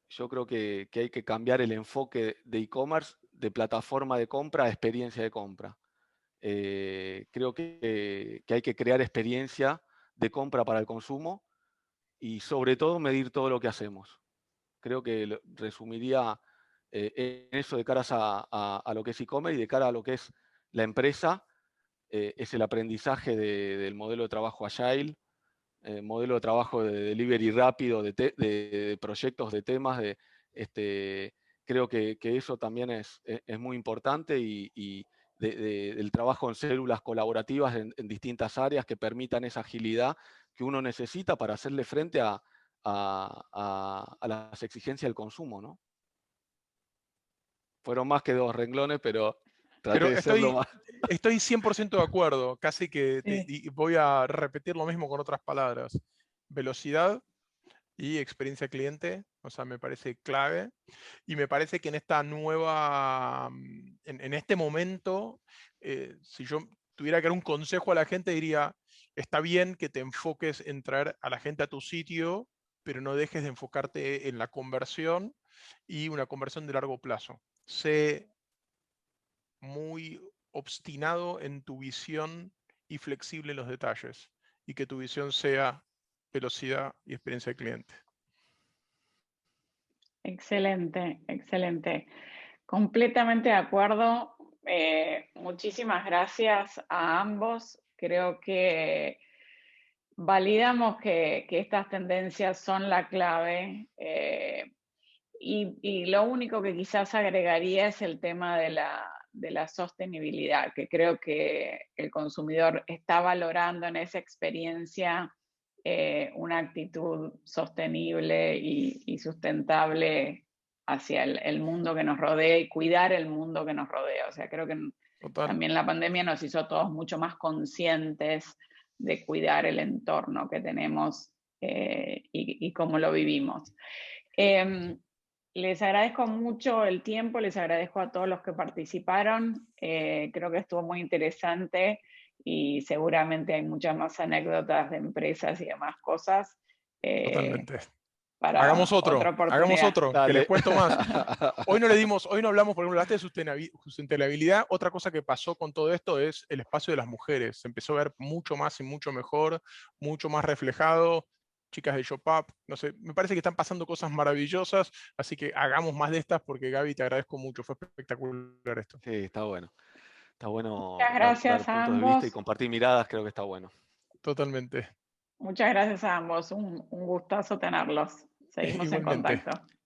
yo creo que hay que cambiar el enfoque de e-commerce de plataforma de compra a experiencia de compra. Creo que hay que crear experiencia de compra para el consumo y sobre todo medir todo lo que hacemos. Creo que resumiría en eso de caras a lo que es e-commerce y de cara a lo que es la empresa, es el aprendizaje del modelo de trabajo Agile, modelo de trabajo de delivery rápido, de proyectos, de temas. Creo que eso también es muy importante y del trabajo en células colaborativas en distintas áreas que permitan esa agilidad que uno necesita para hacerle frente a las exigencias del consumo, ¿no? Fueron más que 2 renglones, pero traté Pero de serlo más. estoy 100% de acuerdo, casi que Sí. y voy a repetir lo mismo con otras palabras. Velocidad y experiencia cliente, o sea, me parece clave. Y me parece que en esta nueva, en este momento, si yo tuviera que dar un consejo a la gente, diría, está bien que te enfoques en traer a la gente a tu sitio, pero no dejes de enfocarte en la conversión y una conversión de largo plazo. Sé muy obstinado en tu visión y flexible en los detalles, y que tu visión sea velocidad y experiencia de cliente. Excelente, excelente. Completamente de acuerdo. Muchísimas gracias a ambos. Creo que validamos que estas tendencias son la clave. Y lo único que quizás agregaría es el tema de la sostenibilidad, que creo que el consumidor está valorando en esa experiencia una actitud sostenible y sustentable hacia el mundo que nos rodea y cuidar el mundo que nos rodea. O sea, creo que Total. también la pandemia nos hizo a todos mucho más conscientes de cuidar el entorno que tenemos y cómo lo vivimos. Les agradezco mucho el tiempo, les agradezco a todos los que participaron. Creo que estuvo muy interesante y seguramente hay muchas más anécdotas de empresas y demás cosas. Totalmente. Para hagamos otro, que les Dale. cuento más. Hoy no hablamos, por ejemplo, de sustentabilidad. Otra cosa que pasó con todo esto es el espacio de las mujeres. Se empezó a ver mucho más y mucho mejor, mucho más reflejado. Chicas de ShopUp, no sé, me parece que están pasando cosas maravillosas, así que hagamos más de estas porque Gaby, te agradezco mucho, fue espectacular esto. Sí, está bueno. Está bueno Muchas gracias dar a puntos de vista y ambos. compartir miradas, creo que está bueno. Totalmente. Muchas gracias a ambos, un gustazo tenerlos. Seguimos en Igualmente. contacto.